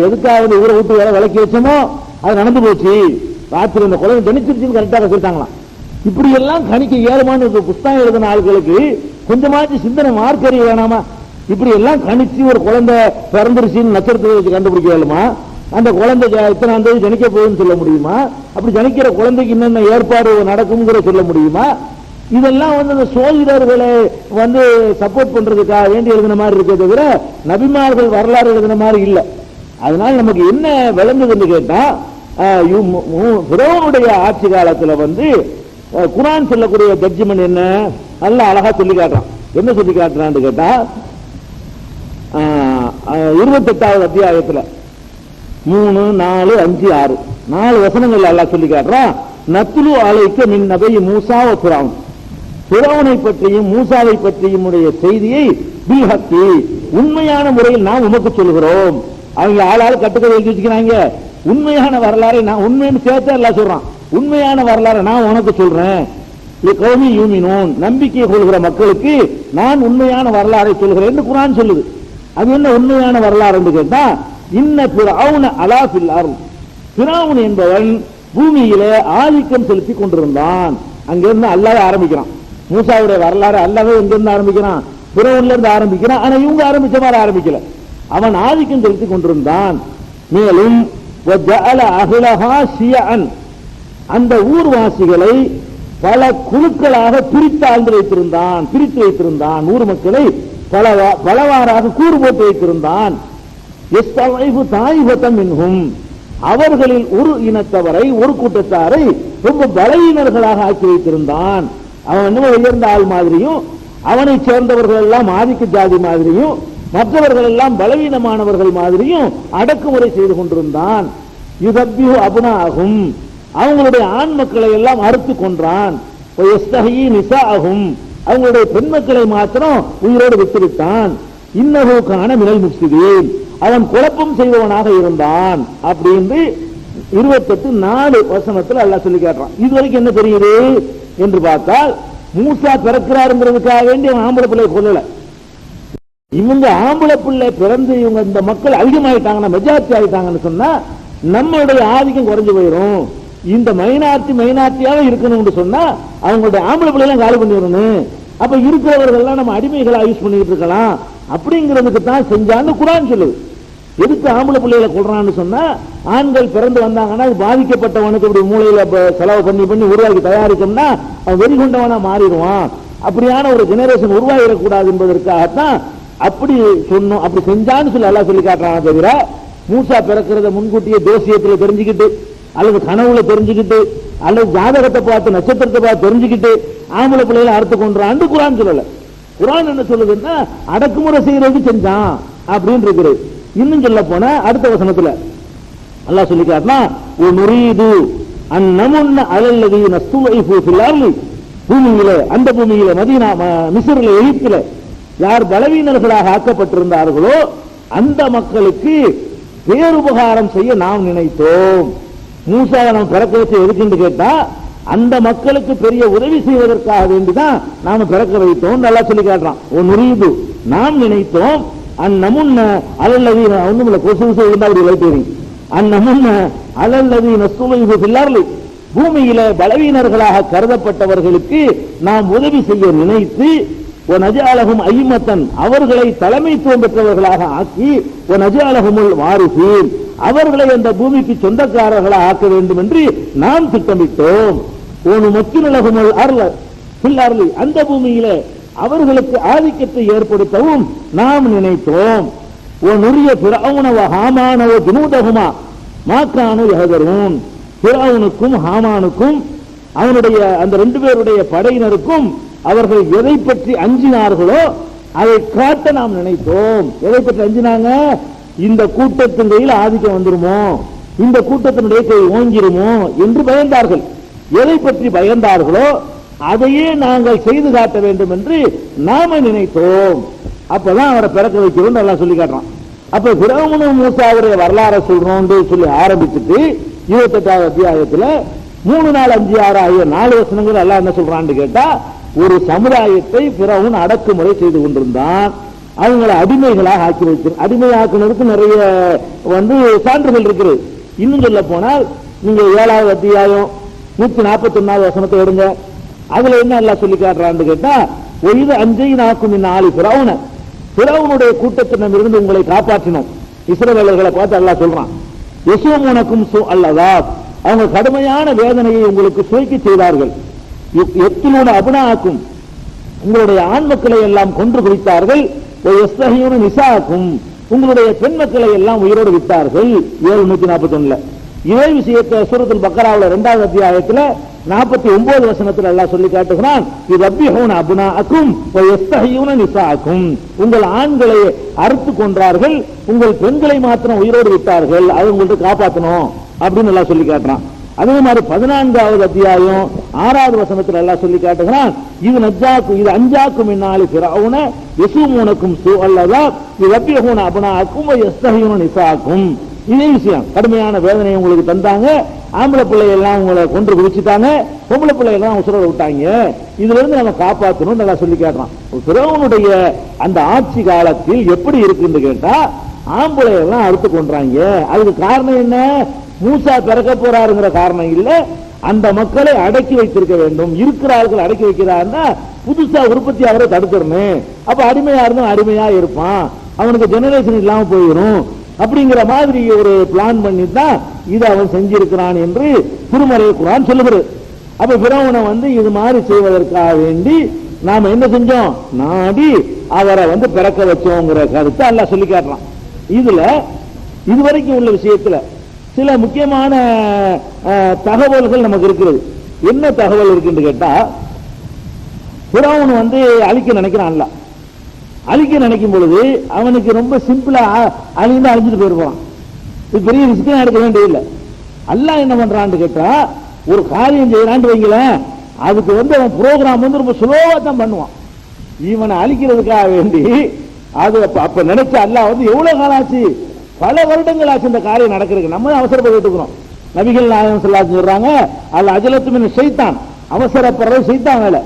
எதுக்காக ஊரை விட்டு வேற விளக்கி வச்சோமோ அது நடந்து போச்சு, ராத்திரி இந்த குழந்தை கணிச்சிருச்சுன்னு கரெக்டாக சொல்லிட்டாங்களாம். இப்படி எல்லாம் கணிக்க ஏழுமான புஸ்தகம் எழுதின ஆட்களுக்கு கொஞ்சமாச்சு சிந்தனை மார்க்கறி வேணாமா? இப்படி எல்லாம் கணிச்சு ஒரு குழந்தை பிறந்துருச்சுன்னு நட்சத்திரத்தை வச்சு கண்டுபிடிக்க வேணுமா? அந்த குழந்தை இத்தனாம் தேதி ஜனிக்க போகுதுன்னு சொல்ல முடியுமா? அப்படி ஜனிக்கிற குழந்தைக்கு என்னென்ன ஏற்பாடு நடக்கும்ங்கிற சொல்ல முடியுமா? இதெல்லாம் வந்து அந்த சோதிடர்களை வந்து சப்போர்ட் பண்றதுக்காக வேண்டி எழுதின மாதிரி இருக்கே தவிர நபிமார்கள் வரலாறு எழுதின மாதிரி இல்லை. அதனால நமக்கு என்ன விளங்குதுன்னு கேட்டா, பிறவனுடைய ஆட்சி காலத்துல வந்து குர்ஆன் சொல்லக்கூடிய ஜட்ஜ்மெண்ட் என்ன நல்ல அழகா சொல்லி காட்டுறான். என்ன சொல்லி காட்டுறான்னு கேட்டா, 28வது அத்தியாயத்துல 3, 4, 5, 6 4 வசனங்கள் அல்லாஹ் சொல்லி காட்டுறான். நத்லு அலைக்க மின் நபி மூசா வ ஃபிரௌன், ஃபிரௌனை பற்றியும் மூசாவை பற்றியும் உடைய செய்தியை பில் ஹக்கி, உண்மையான முறையில் நாம் உமக்கு சொல்கிறோம். அவங்க ஆளாள் கட்டுக்கதை எழுதி வச்சுக்கிறாங்க. உண்மையான வரலாறை நான் உண்மைன்னு சேர்த்து எல்லாம் சொல்றான். உண்மையான வரலாறை நான் உனக்கு சொல்றேன். கௌமி யூமினூன், நம்பிக்கை கொள்கிற மக்களுக்கு நான் உண்மையான வரலாறை சொல்கிறேன் என்று குர்ஆன் சொல்லுது. அது என்ன உண்மையான வரலாறு என்று கேட்டா, இன்ன ஃபிரௌன அலா ஃபில் அர்த், ஃபிரௌன் என்பவன் பூமியிலே ஆதிக்கம் செலுத்தி கொண்டிருந்தான். அங்கிருந்து அல்லாஹ் ஆரம்பிக்கிறான். மூசாவுடைய வரலாறு அல்லாஹ் எங்கிருந்து ஆரம்பிக்கிறான்? ஃபிரௌன்ல இருந்து ஆரம்பிக்கிறான். ஆனா இவங்க ஆரம்பிச்ச மாதிரி ஆரம்பிக்கல. அவன் ஆதிக்கம் செலுத்தி கொண்டிருந்தான். மேலும் வஜஅல அஹ்லஹா ஷியஅன், அந்த ஊர்வாசிகளை பல குழுக்களாக பிரித்து வைத்திருந்தான். ஊர் மக்களை பலவாறாக கூறு போட்டு வைத்திருந்தான். அவர்களில் ஒரு இனத்தவரை, ஒரு கூட்டத்தாரை ரொம்ப பலவீனர்களாக ஆக்கி வைத்திருந்தான். அவன் இன்னும் உயர்ந்த ஆள் மாதிரியும், அவனை சேர்ந்தவர்கள் எல்லாம் ஆதிக்க ஜாதி மாதிரியும், மற்றவர்கள் எல்லாம் பலவீனமானவர்கள் மாதிரியும் அடக்குமுறை செய்து கொண்டிருந்தான். யுதப்பியு அபுனாகும், அவங்களுடைய ஆண் மக்களை எல்லாம் அறுத்து கொன்றான். அவங்களுடைய பெண் மக்களை மாத்திரம் உயிரோடு விட்டுவிட்டான். இன்னஹு கான மினல் முஃப்ஸிதீன், அவன் குழப்பம் செய்தவனாக இருந்தான் அப்படின்னு 28:4 வசனத்தில் அல்லாஹ் சொல்லி காட்டுறான். இதுவரைக்கும் என்ன தெரியுது என்று பார்த்தால், மூசா பிறக்கிறாருங்கிறதுக்காக வேண்டி அவன் ஆம்பளை பிள்ளை கொல்லல. இவங்க ஆம்பளை பிள்ளை பிறந்து இவங்க இந்த மக்கள் அதிகமாயிட்டாங்கன்னா, மெஜாரிட்டி ஆயிட்டாங்கன்னு சொன்னா நம்மளுடைய ஆதிக்கம் குறைஞ்சு போயிடும். இந்த மைனாரிட்டியாக இருக்கணும்னு சொன்னா அவங்களுடைய ஆம்பளை பிள்ளை எல்லாம் காலி பண்ணிடணும். அப்ப இருக்கிறவர்கள் நம்ம அடிமைகளா யூஸ் பண்ணிட்டு இருக்கலாம் அப்படிங்கிறதுக்கு தான் செஞ்சான்னு குர்ஆன் சொல்லுது. எதுக்கு ஆம்பளை பிள்ளைகளை கொள்றான்னு சொன்னா, ஆண்கள் பிறந்து வந்தாங்கன்னா பாதிக்கப்பட்டவனுக்கு இப்படி மூளையில செலவு பண்ணி உருவாக்கி தயாரிக்கணும்னா அவன் வெறி கொண்டவனா மாறிடுவான். அப்படியான ஒரு ஜெனரேஷன் உருவாகிடக்கூடாது என்பதற்காகத்தான் அப்படி சொன்னோம். அப்படி செஞ்சான்னு சொல்லி அல்லாஹ் சொல்லி காட்டுறாங்க. தவிர மூசா பிறக்கிறத முன்கூட்டியே ஜோசியத்தில் தெரிஞ்சுக்கிட்டு, அல்லது கனவுல தெரிஞ்சுக்கிட்டு, அல்லது ஜாதகத்தை பார்த்து நட்சத்திரத்தை பார்த்து தெரிஞ்சுக்கிட்டு ஆம்பளை பிள்ளைகளை அறுத்து கொன்றான்னு குர்ஆன் சொல்லல. குர்ஆன் என்ன சொல்லுதுன்னா, அடக்குமுறை செய்யறதுக்கு செஞ்சான் அப்படின்னு இருக்கிறது. இன்னும் சொல்ல போன அடுத்த வசனத்துல அல்லாஹ் சொல்லி காட்டினா, நுரீது அந்நமுன்ன அலல்லதீன ஸ்துவைஃபு ஃபில் அர்லி, பூமியிலே, அந்த பூமியிலே, மதீனா, மிஸ்ரிலே, எகிப்திலே யார் பலவீனர்களாக ஆக்கப்பட்டிருந்தார்களோ அந்த மக்களுக்கு பேருபகாரம் செய்ய நாம் நினைத்தோம். மூசாவை நாம் பிறக்க வச்சு எதுக்குன்னு கேட்டா, அந்த மக்களுக்கு பெரிய உதவி செய்வதற்காக வேண்டிதான் நாம பிறக்க வைத்தோம். நல்லா சொல்லி காட்டுறான். நுரீது, நாம் நினைத்தோம், அந்நமுன்ன அலல்லதீன, ஒண்ணுமில்ல கொசு இருந்தா அப்படி வைத்தேன், அந்நமுன்ன அலல்லதீன ஸ்துவைஃபு ஃபில் அர்லி, பூமியில பலவீனர்களாக கருதப்பட்டவர்களுக்கு நாம் உதவி செய்ய நினைத்து, நஜஅலஹும் அய்மத்தன், அவர்களை தலைமைத்துவம் பெற்றவர்களாக ஆக்கி, நஜஅலஹுமுல் வாரிசீன், அவர்களை அந்த பூமிக்கு சொந்தக்காரர்களாக ஆக்க வேண்டும் என்று நாம் திட்டமிட்டோம். மக்கினலஹுமுல் அர்ல ஃபில் அர்லி, அந்த பூமியிலே அவர்களுக்கு ஆதிக்கத்தை ஏற்படுத்தவும் நாம் நினைத்தோம். நுரிய ஃபிரௌன வ ஹாமான வ ஜுனூதஹுமா மா கானூ யஹ்தரூன், ஃபிரௌனுக்கும் ஹாமானுக்கும் அவனுடைய அந்த 2 பேருடைய படையினருக்கும் அவர்கள் எதை பற்றி அஞ்சினார்களோ அதை காட்ட நாம் நினைத்தோம். எதை பற்றி அஞ்சினாங்க? இந்த கூட்டத்தின் கையில் ஆதிக்கம் வந்துருமோ, இந்த கூட்டத்தினுடைய கை ஓங்கிருமோ என்று பயந்தார்கள். எதை பற்றி பயந்தார்களோ அதையே நாங்கள் செய்து காட்ட வேண்டும் என்று நாம நினைத்தோம். அப்பதான் அவரை பிறக்க வைக்கிறோம் எல்லாம் சொல்லி காட்டுறான். அப்ப ஃபிரௌன் மூசாவுடைய வரலாறை சொல்றோம் சொல்லி ஆரம்பிச்சுட்டு 28வது அத்தியாயத்துல 3, 4, 5, 6 ஆகிய 4 வசனங்கள் எல்லாம் என்ன சொல்றான்னு கேட்டா, ஒரு சமுதாயத்தை ஃபிரௌன் அடக்குமுறை செய்து கொண்டிருந்தான். அவங்களை அடிமைகளாக ஆக்கி வைக்கிறார். அடிமையாக்குனதுக்கு நிறைய சான்றுகள் இருக்கிறது. இன்னும் சொல்ல போனால் நீங்க 7வது அத்தியாயம் 141வது வசனத்தை எடுங்க. அதுல என்ன எல்லாம் சொல்லி காட்டுறான்னு கேட்டா, ஒய்து அஞ்சை நாக்கும் ஆளி ஃபிரௌன, ஃபிரௌனுடைய கூட்டத்தினமிருந்து உங்களை காப்பாற்றினோம். இஸ்ரவேலர்களை பார்த்து அல்லாஹ் சொல்றான், யஸூமுனக்கும் சூ அல்-அஸாப், அவங்க கடுமையான வேதனையை உங்களுக்கு சுவைக்க செய்தார்கள். எத்திலூன அபுனாக்கும், உங்களுடைய ஆண் மக்களை எல்லாம் கொன்று குடித்தார்கள். யஸ்தஹியூன நிசாக்கும், உங்களுடைய பெண் மக்களை எல்லாம் உயிரோடு விட்டார்கள். 741. இதே விஷயத்தை சூரத்துல் பக்கராவுல 2வது அத்தியாயத்துல 49 வசனத்தில் அல்லாஹ் சொல்லி காட்டுகிறான், யுதப்பிஹூன அப்னாஅக்கும் வ யஸ்தஹியூன நிசாக்கும், உங்கள் ஆண்களை அறுத்து கொன்றார்கள், உங்கள் பெண்களை மாத்திரம் உயிரோடு விட்டார்கள், அதை உங்களுக்கு காப்பாற்றணும் அப்படின்னு எல்லாம் சொல்லி காட்டுறான். அதே மாதிரி 14வது அத்தியாயம் 6வது வசனத்தில் அல்லாஹ் சொல்லி காட்டுகிறான், இது அஞ்சாக்கும் இன்னாலி ஃபிரௌன யஸூமுனக்கும் சூ அல்-அஸாப் யுதப்பிஹூன அப்னாஅக்கும் வ யஸ்தஹியூன நிசாக்கும். இதே விஷயம், கடுமையான வேதனையை உங்களுக்கு தந்தாங்க, ஆம்பளை பிள்ளை எல்லாம் உங்களை கொன்று குடிச்சுட்டாங்க, பொம்பளை பிள்ளை எல்லாம் உசுரோட விட்டாங்க, இதுல இருந்து நம்ம காப்பாற்றணும் நல்லா சொல்லி காட்டுறான். ஃபிரௌனுடைய அந்த ஆட்சி காலத்தில் எப்படி இருக்குன்னு கேட்டா, ஆம்பளை எல்லாம் அறுத்து கொன்றாங்க. அதுக்கு காரணம் என்ன? மூசா பிறக்க போறாருங்கிற காரணம் இல்ல, அந்த மக்களை அடக்கி வைத்திருக்க வேண்டும். இருக்கிறார்கள் அடக்கி வைக்கிறாருன்னா புதுசா உற்பத்தி அவரை தடுத்துடணும். அப்ப அடிமையா இருந்தா அடிமையா இருப்பான், அவனுக்கு ஜெனரேஷன் இல்லாம போயிடும் அப்படிங்கிற மாதிரி ஒரு பிளான் பண்ணி தான் இதை அவன் செஞ்சிருக்கிறான் என்று திருமறை குர்ஆன் சொல்லுகிறது. அப்ப ஃபிரௌனை வந்து இது மாதிரி செய்வதற்காக வேண்டி நாம என்ன செஞ்சோம், நாடி அவரை வந்து பிறக்க வச்சோங்கிற கருத்தை அல்லாஹ் சொல்லி காட்டுறான். இதுல இதுவரைக்கும் உள்ள விஷயத்துல சில முக்கியமான தகவல்கள் நமக்கு இருக்கிறது. என்ன தகவல் இருக்குன்னு கேட்டா, ஃபிரௌன் வந்து அழிக்க நினைக்கிறான். அல்லாஹ் அழிக்க நினைக்கும் பொழுது அவனுக்கு ரொம்ப சிம்பிளா அழிந்து அழிஞ்சிட்டு போயிருப்பான். இது பெரிய ரிஸ்க் எடுக்க வேண்டியதில்லை. அல்லாஹ் என்ன பண்றான்னு கேட்டா, ஒரு காரியம் செய்யறான்னு வைங்களேன், அதுக்கு வந்து அவன் ப்ரோக்ராம் வந்து ரொம்ப ஸ்லோவா தான் பண்ணுவான். இவனை அழிக்கிறதுக்காக வேண்டி அது அப்ப நினைச்ச அல்லாஹ் வந்து எவ்வளவு காலம் ஆச்சு, பல வருடங்கள் ஆச்சு இந்த காரியம் நடக்கிறதுக்கு. நம்ம அவசரப்பட்டு இருக்கிறோம். நபிகள் நாயகம் ஸல்லல்லாஹு அலைஹி சொல்றாங்க, அல்ல அஜலத்து மின் ஷைத்தான், அவசரப்படுறது ஷைத்தான் வேலை.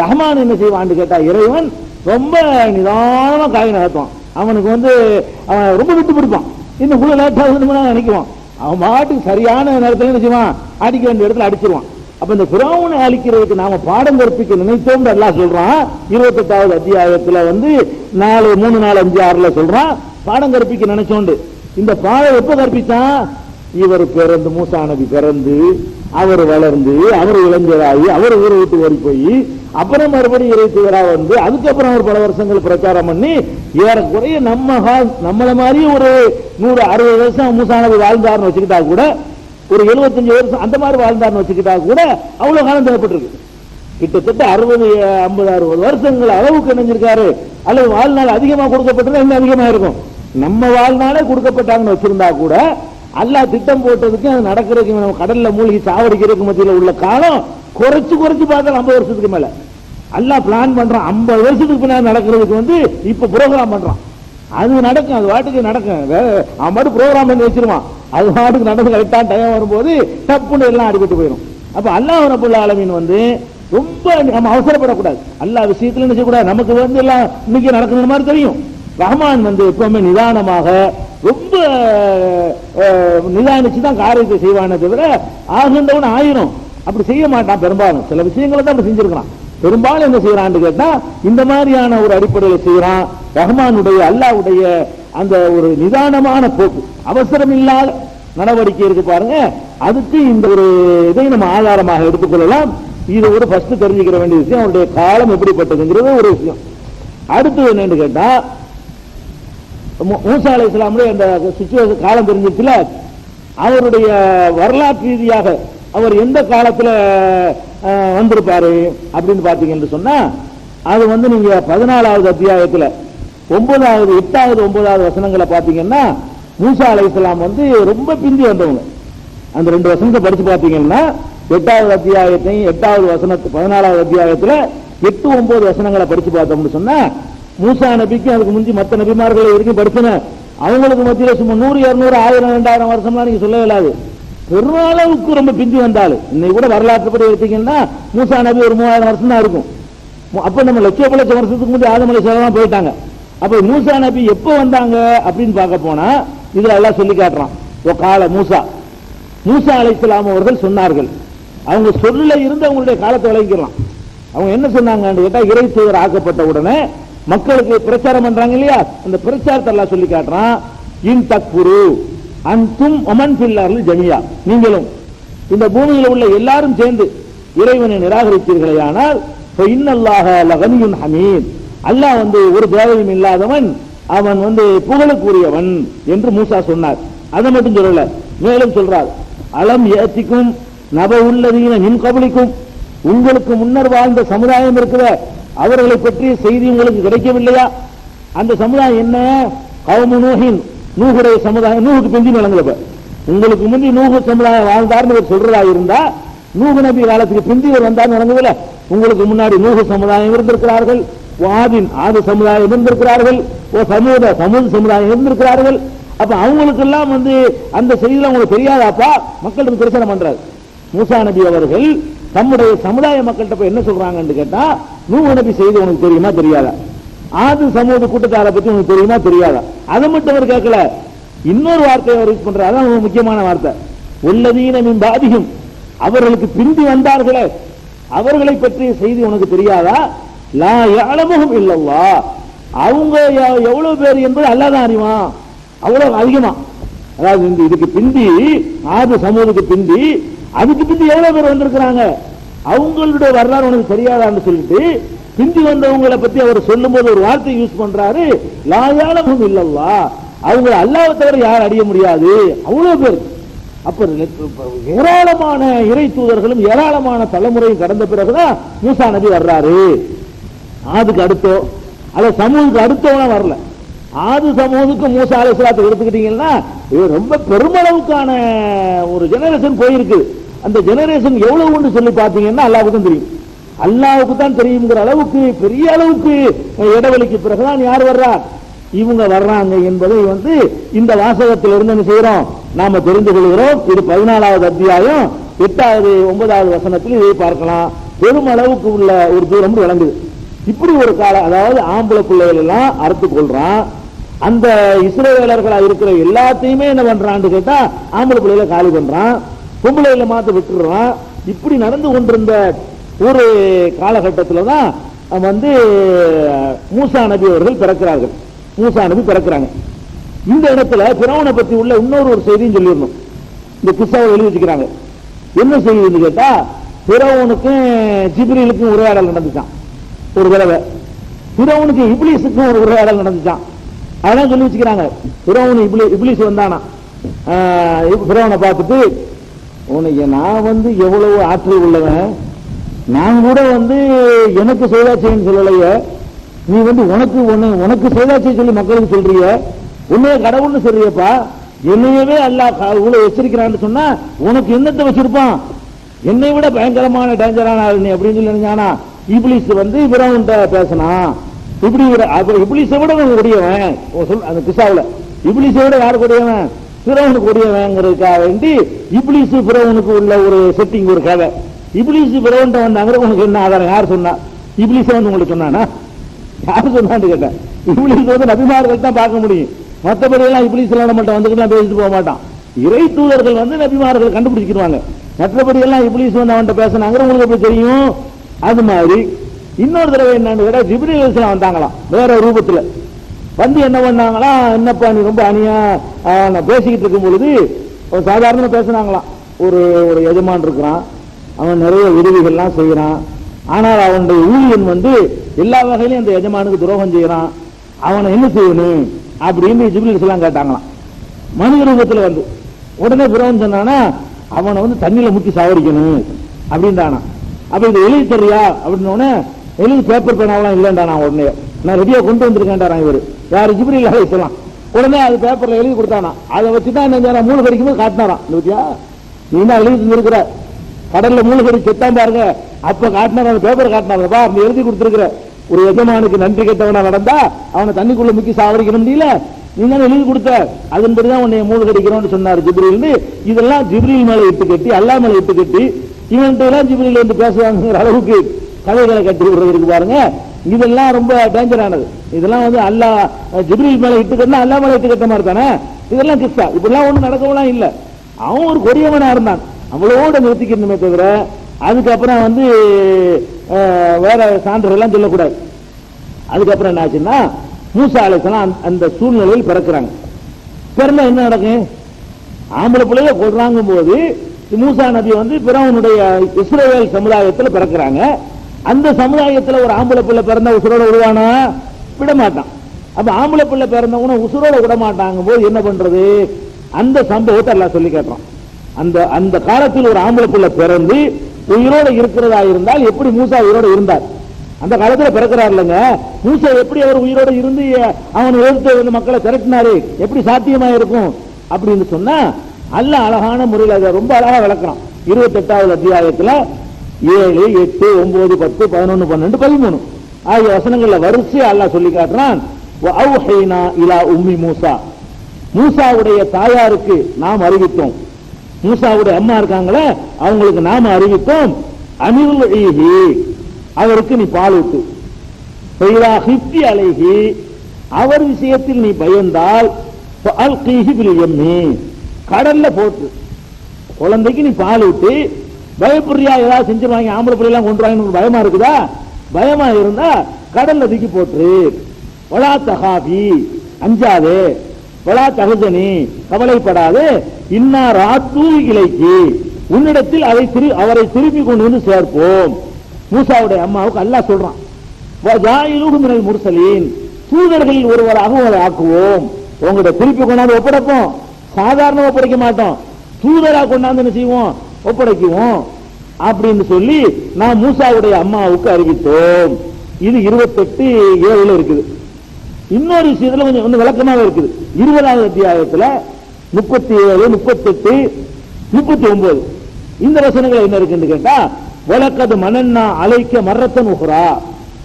ரஹ்மான் என்ன செய்வான்னு கேட்டா, இறைவன் ரொம்ப நிதானமா காய் நகர்த்துவான். அவனுக்கு வந்து அவன் ரொம்ப விட்டு பிடிப்பான். இன்னும் கூட லேட் ஆகுதுன்னு நினைக்குவான். அவன் பாட்டுக்கு சரியான நேரத்தில் என்ன செய்வான், அடிக்க வேண்டிய இடத்துல அடிச்சிருவான். அப்ப இந்த ஃபிரௌனை அழிக்கிறதுக்கு நாம பாடம் கற்பிக்க நினைத்தோம் அல்லாஹ் சொல்றான். 28வது அத்தியாயத்துல வந்து 4, 3, 4, 5, 6 சொல்றான் பாடம் கற்பிக்க நினைச்சோண்டு. இந்த பாடம் எப்ப கற்பிச்சான், இவர் பிறந்து, மூசா நபி பிறந்து, அவர் வளர்ந்து, அவர் இளைஞராகி, அவர் ஊரை விட்டு ஓடி போய், அப்புறம் மறுபடியும் இறைத்துவரா வந்து, அதுக்கப்புறம் அவர் பல வருஷங்கள் பிரச்சாரம் பண்ணி, ஏறக்குறைய நம்மள மாதிரி ஒரு 160 வருஷம் மூசா நபி வாழ்ந்தார்னு வச்சுக்கிட்டா கூட, ஒரு 75 வருஷம் அந்த மாதிரி வாழ்ந்தார்னு வச்சுக்கிட்டா கூட அவ்வளவு காலம் தேவைப்பட்டிருக்கு. கிட்டத்தட்ட 60, 50, 60 வருஷங்கள் அளவுக்கு இணைஞ்சிருக்காரு. அல்லது வாழ்நாள் அதிகமா கொடுக்கப்பட்டது இன்னும் அதிகமா இருக்கும். நம்ம வாழ்நாளே கொடுக்கப்பட்டாங்கன்னு வச்சிருந்தா கூட அல்லாஹ் திட்டம் போட்டதுக்கு அது நடக்கிறதுக்கு, நம்ம கடல்ல மூழ்கி சாவடிக்கிறதுக்கு மத்தியில் உள்ள காலம் குறைச்சு பார்த்தால் 50 வருஷத்துக்கு மேல அல்லாஹ் பிளான் பண்றான். 50 வருஷத்துக்கு பின்னாடி நடக்கிறதுக்கு வந்து இப்ப ப்ரோக்ராம் பண்றான். அது நடக்கும், அது வாட்டுக்கு நடக்கும். அவன் பாட்டு ப்ரோக்ராம் பண்ணி வச்சிருவான். அது வாட்டுக்கு நடந்து கரெக்டான டைம் வரும்போது தப்புன்னு எல்லாம் அடிபட்டு போயிடும். அப்ப அல்லாஹ் ரப்பல் ஆலமீன் வந்து ரொம்ப நம்ம அவசரப்படக்கூடாது. அல்லாஹ் விஷயத்துல என்ன செய்யக்கூடாது, நமக்கு வந்து எல்லாம் இன்னைக்கு நடக்கணும் மாதிரி தெரியும். ரஹ்மான் வந்து எப்பவுமே நிதானமாக ரொம்ப நிதானிச்சு தான் காரியத்தை செய்வானே தவிர ஆகின்றவன் ஆயிரும் அப்படி செய்ய மாட்டான். பெரும்பாலும் சில விஷயங்களை தான் அப்படி செஞ்சிருக்கிறான். பெரும்பாலும் என்ன செய்யறான்னு கேட்டா இந்த மாதிரியான ஒரு அடிப்படையில் செய்யறான். ரஹ்மானுடைய அல்லாஹ்வுடைய அந்த ஒரு நிதானமான போக்கு, அவசரம் இல்லாத நடவடிக்கை இருக்கு பாருங்க. அதுக்கு இந்த ஒரு இதை நம்ம ஆதாரமாக எடுத்துக்கொள்ளலாம். இது ஒரு ஃபர்ஸ்ட் தெரிஞ்சுக்கிற வேண்டிய விஷயம். அவருடைய காலம் எப்படிப்பட்டதுங்கிறது ஒரு விஷயம். அடுத்து என்னன்னு கேட்டா, மூசா அலைஹிஸ்ஸலாமுடைய அந்த சிச்சுவேஷன் காலம் தெரிஞ்சிருச்சுல, அவருடைய வரலாற்று ரீதியாக அவர் எந்த காலத்துல வந்திருப்பாரு அப்படின்னு பாத்தீங்கன்னு சொன்னா, அது வந்து நீங்க 14வது அத்தியாயத்துல 9வது 8வது 9வது வசனங்களை பாத்தீங்கன்னா, மூசா அலைஹிஸ்ஸலாம் வந்து ரொம்ப பிந்தி வந்தவங்க. அந்த 2 வசனத்தை படிச்சு பாத்தீங்கன்னா 8வது அத்தியாயத்தையும் 8வது வசனத்து 14வது அத்தியாயத்துல 8, 9 வசனங்களை படிச்சு பார்த்தோம்னு சொன்னா, மூசா நபிக்கு அதுக்கு முந்தி மற்ற நபிமார்களை வரைக்கும் படிச்சன அவங்களுக்கு மத்தியில சும்மா 100, 200, 1000, 2000 வருஷம்லாம் நீங்க சொல்ல இயலாது. பெருமளவுக்கு ரொம்ப பிந்தி வந்தாலும் இன்னைக்கு கூட வரலாற்றுப்படி எடுத்தீங்கன்னா மூசா நபி ஒரு 3000 வருஷம் தான் இருக்கும். அப்ப நம்ம லட்ச வருஷத்துக்கு முந்தைய ஆதம் அலைஹிஸ்ஸலாம் போயிட்டாங்க. அப்ப மூசா நபி எப்ப வந்தாங்க அப்படின்னு பார்க்க போனா இதுல எல்லாம் சொல்லி காட்டுறான். கால மூசா அலைஹிஸ்ஸலாம் அவர்கள் சொன்னார்கள். அவங்க சொல்ல இருந்து அவங்களுடைய காலத்தை விளங்கிக்கலாம். அவங்க என்ன சொன்னாங்கன்னு கேட்டா, இறை தூதர் ஆக்கப்பட்ட உடனே மக்களுக்கு பிரச்சாரம் பண்றாங்க இல்லையா, அந்த பிரச்சாரத்தை எல்லாம் சொல்லி காட்டுறான். இன் தக்ஃபுரு அன்தும் வமன் ஃபில் அர்லி ஜமியா, நீங்களும் இந்த பூமியில் உள்ள எல்லாரும் சேர்ந்து இறைவனை நிராகரித்தீர்களேயானால் இன்னல்லாஹ லகனியுன் ஹமீத், அல்லாஹ் வந்து ஒரு தேவையும் இல்லாதவன், அவன் வந்து புகழுக்குரியவன் என்று மூசா சொன்னார். அதை மட்டும் சொல்லல, மேலும் சொல்றார், அலம் ஏத்திக்கும் நப உள்ளதீன மின் கபலிக்கும், உங்களுக்கு முன்னர் வாழ்ந்த சமுதாயம் இருக்கிற அவர்களை பற்றிய செய்தி உங்களுக்கு கிடைக்கவில்லையா? அந்த சமுதாயம் என்ன? கௌமு நூஹின், நூஹுடைய சமுதாயம். நூஹுக்கு பிந்தி வழங்கல. உங்களுக்கு முந்தி நூஹு சமுதாயம் வாழ்ந்தார்னு சொல்றதா இருந்தா, நூஹு நபி காலத்துக்கு பிந்தி வந்தார்னு வழங்கவில்லை. உங்களுக்கு முன்னாடி நூஹு சமுதாயம் இருந்திருக்கிறார்கள், ஆது சமுதாயம் இருந்திருக்கிறார்கள், சமூக சமுதாயம் இருந்திருக்கிறார்கள். அப்ப அவங்களுக்கு எல்லாம் வந்து அந்த செய்தியில உங்களுக்கு தெரியாதாப்பா? மக்களுக்கு பிரச்சனை பண்றாரு. மூசா நபி அவர்கள் தம்முடைய சமுதாய மக்கள்கிட்ட போய் என்ன சொல்றாங்கன்னு கேட்டா, நூஹு நபி செய்தி உனக்கு தெரியுமா தெரியாதா? ஆது சமூக கூட்டத்தாரை பத்தி உனக்கு தெரியுமா தெரியாதா? அதை மட்டும் அவர் கேட்கல, இன்னொரு வார்த்தையை அவர் யூஸ் பண்றாரு. அதான் முக்கியமான வார்த்தை. உள்ளதீன மின் பாதியும், அவர்களுக்கு பிந்தி வந்தார்களே அவர்களை பற்றிய செய்தி உனக்கு தெரியாதா? லா யஅலமுஹும் இல்லல்லாஹ், அவங்க எவ்வளவு பேர் என்பது அல்லாஹ் தான் அறிவான். அவ்வளவு அதிகமா, அதாவது இதுக்கு பிந்தி ஆது சமூகத்துக்கு பிந்தி அதுக்கு பிந்தி எவ்வளவு பேர் வந்திருக்கிறாங்க அவங்களுடைய வரலாறு உனக்கு தெரியாதான்னு சொல்லிட்டு பிந்தி வந்தவங்களை பத்தி அவர் சொல்லும் போது ஒரு வார்த்தை யூஸ் பண்றாரு, லா யஅலமுஹும் இல்லல்லாஹ், அவங்க அல்லாஹ்வை தவிர யார் அறிய முடியாது, அவ்வளவு பேர். அப்ப ஏராளமான இறை தூதர்களும் ஏராளமான தலைமுறையும் கடந்த பிறகுதான் மூசா நபி வர்றாரு. ஆதுக்கு அடுத்தோ அல்ல சமூகத்துக்கு அடுத்தவனா வரல. ஆது சமூகத்துக்கு மூசா அலைஹிஸ்ஸலாத்தை எடுத்துக்கிட்டீங்கன்னா ரொம்ப பெருமளவுக்கான ஒரு ஜெனரேஷன் போயிருக்கு. அந்த ஜெனரேஷன் எவ்வளவுன்னு சொல்லி பாத்தீங்கன்னா அல்லாஹ்வுக்கு தான் தெரியும். அல்லாஹ்வுக்கு தான் தெரியுங்கிற அளவுக்கு பெரிய அளவுக்கு இடைவெளிக்கு பிறகுதான் யார் வர்றா, இவங்க வர்றாங்க என்பதை இந்த வாசகத்திலிருந்து என்ன செய்யறோம், நாம தெரிந்து கொள்கிறோம். இது 14வது அத்தியாயம் 8வது 9வது வசனத்தில் இதை பார்க்கலாம். பெருமளவுக்கு உள்ள ஒரு தூரம் விளங்குது. இப்படி ஒரு காலம், அதாவது ஆம்பளை பிள்ளைகள் எல்லாம் அறுத்து கொள்றான். அந்த இஸ்ரவேலர்களா இருக்கிற எல்லாத்தையுமே என்ன பண்றான்னு கேட்டா ஆம்பளை பிள்ளைகளை காலி பண்றான், பொம்பளைகளை மாத்த விட்டுறான். இப்படி நடந்து கொண்டிருந்த ஒரு காலகட்டத்தில் தான் மூசா நபி அவர்கள் பிறக்கிறார்கள். மூசா நபி பிறக்கிறாங்க. இந்த இடத்துல பிறவனை பத்தி உள்ள இன்னொரு செய்தியும் சொல்லிடணும். இந்த கிஸ்ஸாவை எழுதி வச்சுக்கிறாங்க. என்ன செய்தின்னு கேட்டா, பிறவனுக்கும் ஜிப்ரீலுக்கும் உரையாடல் நடந்துச்சான் ஒரு தடவை. பிறவனுக்கு இப்லீஸுக்கும் ஒரு உரையாடல் நடந்துச்சான். அதெல்லாம் சொல்லி வச்சுக்கிறாங்க. பிறவனு இப்லீஸ் வந்தானா, பிறவனை பார்த்துட்டு, உனக்கு நான் எவ்வளவு ஆற்றல் உள்ளவன், நான் கூட எனக்கு செய்தாச்சேன்னு சொல்லலையே, நீ உனக்கு செய்தாச்சே சொல்லி மக்களுக்கு சொல்றிய, உன்னைய கடவுள்னு சொல்றியப்பா, என்னையவே அல்லாஹ் இவ்வளவு எச்சரிக்கிறான்னு சொன்னா உனக்கு என்னத்தை வச்சிருப்பான், என்னை விட பயங்கரமான டேஞ்சரான ஆள் நீ அப்படின்னு சொல்லி நினைச்சானா. இப்லீஸ் பிறவன்கிட்ட பேசினா, இப்படி இப்லீஸை விட கொடியவன் அந்த கிசாவுல, இப்லீஸை விட யாரு கொடியவன், பிறவனுக்கு கொடியவங்கிறதுக்காக வேண்டி இப்லீஸ் பிறவனுக்கு உள்ள ஒரு செட்டிங், ஒரு கதை. இப்லீஸ் பிறவன்ட்ட வந்தாங்க, உனக்கு என்ன ஆதாரம், யார் சொன்னா, இப்லீஸை உங்களுக்கு சொன்னானா, யாரு சொன்னான்னு கேட்டேன். இப்லீஸ் நபிமார்கள் தான் பார்க்க முடியும், மற்றபடி எல்லாம் இப்லீஸ் எல்லாம் நம்மள்ட்ட வந்துட்டு பேசிட்டு போக மாட்டான். இறை தூதர்கள் நபிமார்கள் கண்டுபிடிச்சிருவாங்க. மற்றபடி எல்லாம் இப்லீஸ் அவன்கிட்ட பேசினாங்க, உங்களுக்கு எப்படி தெரியும். அது மாதிரி இன்னொரு தடவை என்னன்னு கேட்டா, ஜிப்ரீல் அலைஹிஸ்ஸலாம் வந்தாங்களாம் வேற ரூபத்துல. என்ன பண்ணாங்களா, என்னப்பா நீ ரொம்ப அணியா பேசிக்கிட்டு இருக்கும் பொழுது சாதாரண பேசினாங்களாம். ஒரு எஜமான் இருக்கிறான், அவன் நிறைய உதவிகள்லாம் செய்யறான், ஆனால் அவனுடைய ஊழியன் எல்லா வகையிலும் அந்த எஜமானுக்கு துரோகம் செய்யறான், அவனை என்ன செய்யணும் அப்படின்னு ஜிப்ரீல் அலைஹிஸ்ஸலாம் கேட்டாங்களாம் மனித ரூபத்துல. உடனே பிறவன் சொன்னானா, அவனை தண்ணியில முக்கி சாவடிக்கணும் அப்படின்றானா. அப்ப இது எழுதி தரியா அப்படின்னு, எழுதி பேப்பர் பேனாவெல்லாம் இல்லைன்றானா. உடனே நான் ரெடியா கொண்டு வந்திருக்கேன்டாரான் இவர், யாரு ஜிப்ரீல் அலைஹிஸ்ஸலாம். உடனே அது பேப்பர்ல எழுதி கொடுத்தானா. அதை வச்சுதான் என்ன மூணு கடிக்கும் போது காட்டினாராம். நீ தான் எழுதி இருக்கிற, கடல்ல மூணு கடி செத்தான் பாருங்க, அப்ப காட்டினார், அந்த பேப்பர் காட்டினாரப்பா, நீ எழுதி கொடுத்திருக்கிற, ஒரு எஜமானுக்கு நன்றி கெட்டவனா நடந்தா அவனை தண்ணிக்குள்ள முக்கி சாவடிக்கணும் முடியல, நீ தான் எழுதி கொடுத்த, அதன்படிதான் உன்னை மூணு கடிக்கிறோம்னு சொன்னார் ஜிப்ரீல். இதெல்லாம் ஜிப்ரீல் மேல இட்டு கட்டி, அல்லாஹ் மேல இட்டு கட்டி, இவன்ட்டு எல்லாம் ஜிப்ரீல் பேசுவாங்கிற அளவுக்கு கதைகளை கட்டி விடுறதுக்கு பாருங்க. இதெல்லாம் ரொம்ப டேஞ்சரானது. இதெல்லாம் அல்லாஹ் ஜிப்ரீல் மேல இட்டு கட்டினா அல்லாஹ் மேல இட்டு கட்ட மாதிரி தானே. இதெல்லாம் கிஸ்ஸா, இப்படிலாம் ஒண்ணும் நடக்கலாம் இல்ல. அவன் ஒரு கொடியவனா இருந்தான், அவ்வளவோட நிறுத்திக்கணுமே தவிர அதுக்கப்புறம் வேற சான்றுகள் எல்லாம் சொல்லக்கூடாது. அதுக்கப்புறம் என்ன ஆச்சுன்னா, மூசா அலைஹிஸ்ஸலாம் அந்த சூழ்நிலையில் பிறக்கிறாங்க. பிறந்தா என்ன நடக்கும், ஆம்பளை பிள்ளைய கொள்றாங்க போது மூசா நபி பிறவனுடைய இஸ்ரவேல் சமுதாயத்தில் பிறக்கிறாங்க. அந்த சமுதாயத்தில் ஒரு ஆம்பளை பிள்ளை பிறந்த உசுரோட விடுவானா, விட மாட்டான். அப்ப ஆம்பளை பிள்ளை பிறந்தவங்க உசுரோட விட மாட்டாங்க போது என்ன பண்றது, அந்த சம்பவத்தை எல்லாம் சொல்லி கேட்கிறோம். அந்த காலத்தில் ஒரு ஆம்பளை பிள்ளை பிறந்து உயிரோட இருக்கிறதா இருந்தால் எப்படி மூசா உயிரோட இருந்தார், அந்த காலத்தில் பிறக்கிறார் இல்லைங்க, மூசா எப்படி அவர் உயிரோட இருந்து அவன் எடுத்து மக்களை திரட்டினாரு, எப்படி சாத்தியமா இருக்கும் அப்படின்னு சொன்னா அல்லாஹ் அழகான முறையில் அதை ரொம்ப அழகா விளக்குறான். 28வது அத்தியாயத்தில் 7, 8, 9, 10, 11, 12, 13 ஆகிய வசனங்கள்ல வரிசை அல்லாஹ் சொல்லி காட்டுறான். வஅவ்ஹைனா இலா உம்மி மூசா, மூசாவுடைய தாயாருக்கு நாம் அறிவித்தோம், மூசாவுடைய அம்மா இருக்காங்களே அவங்களுக்கு நாம அறிவித்தோம், அனிருல்ஹி அவருக்கு நீ பால் ஊட்டு, ஃபைரா ஹிஃப்தி அலைஹி அவர் விஷயத்தில் நீ பயந்தால் ஃபஅல்கிஹி பில் யம்மி கடல்ல போட்டு, குழந்தைக்கு நீ பால் ஊட்டி பயப்படுறியா, ஏதாவது செஞ்சிருவாங்க ஆம்பளை பிள்ளைலாம் கொண்டுருவாங்க பயமா இருக்குதா, பயமா இருந்தா கடல்ல தூக்கி போட்டு, வலா தகாபி அஞ்சாதே, வலா தகஜனி கவலைப்படாது, இன்னா ராத்து இலைக்கு உன்னிடத்தில் அவரை திருப்பி கொண்டு வந்து சேர்ப்போம். மூசாவுடைய அம்மாவுக்கு அல்லாஹ் சொல்றான், மினல் முர்சலீன், தூதர்களில் ஒருவராக உங்களை ஆக்குவோம். உங்கள்கிட்ட திருப்பி கொண்டாந்து ஒப்படைப்போம். சாதாரண ஒப்படைக்க மாட்டோம், தூதரா கொண்டாந்து என்ன செய்வோம், ஒப்படைக்குவோம் அப்படின்னு சொல்லி நான் மூசாவுடைய அம்மாவுக்கு அறிவித்தோம். இது 28:7 இருக்குது. இன்னொரு விஷயத்துல கொஞ்சம் விளக்கமாக இருக்குது. 20வது அத்தியாயத்துல 37, 38, 39 இந்த வசனங்கள் என்ன இருக்குன்னு கேட்டா, வலக்கது மனன்னா அலைக்க மர்ரத்தன் உஹ்ரா.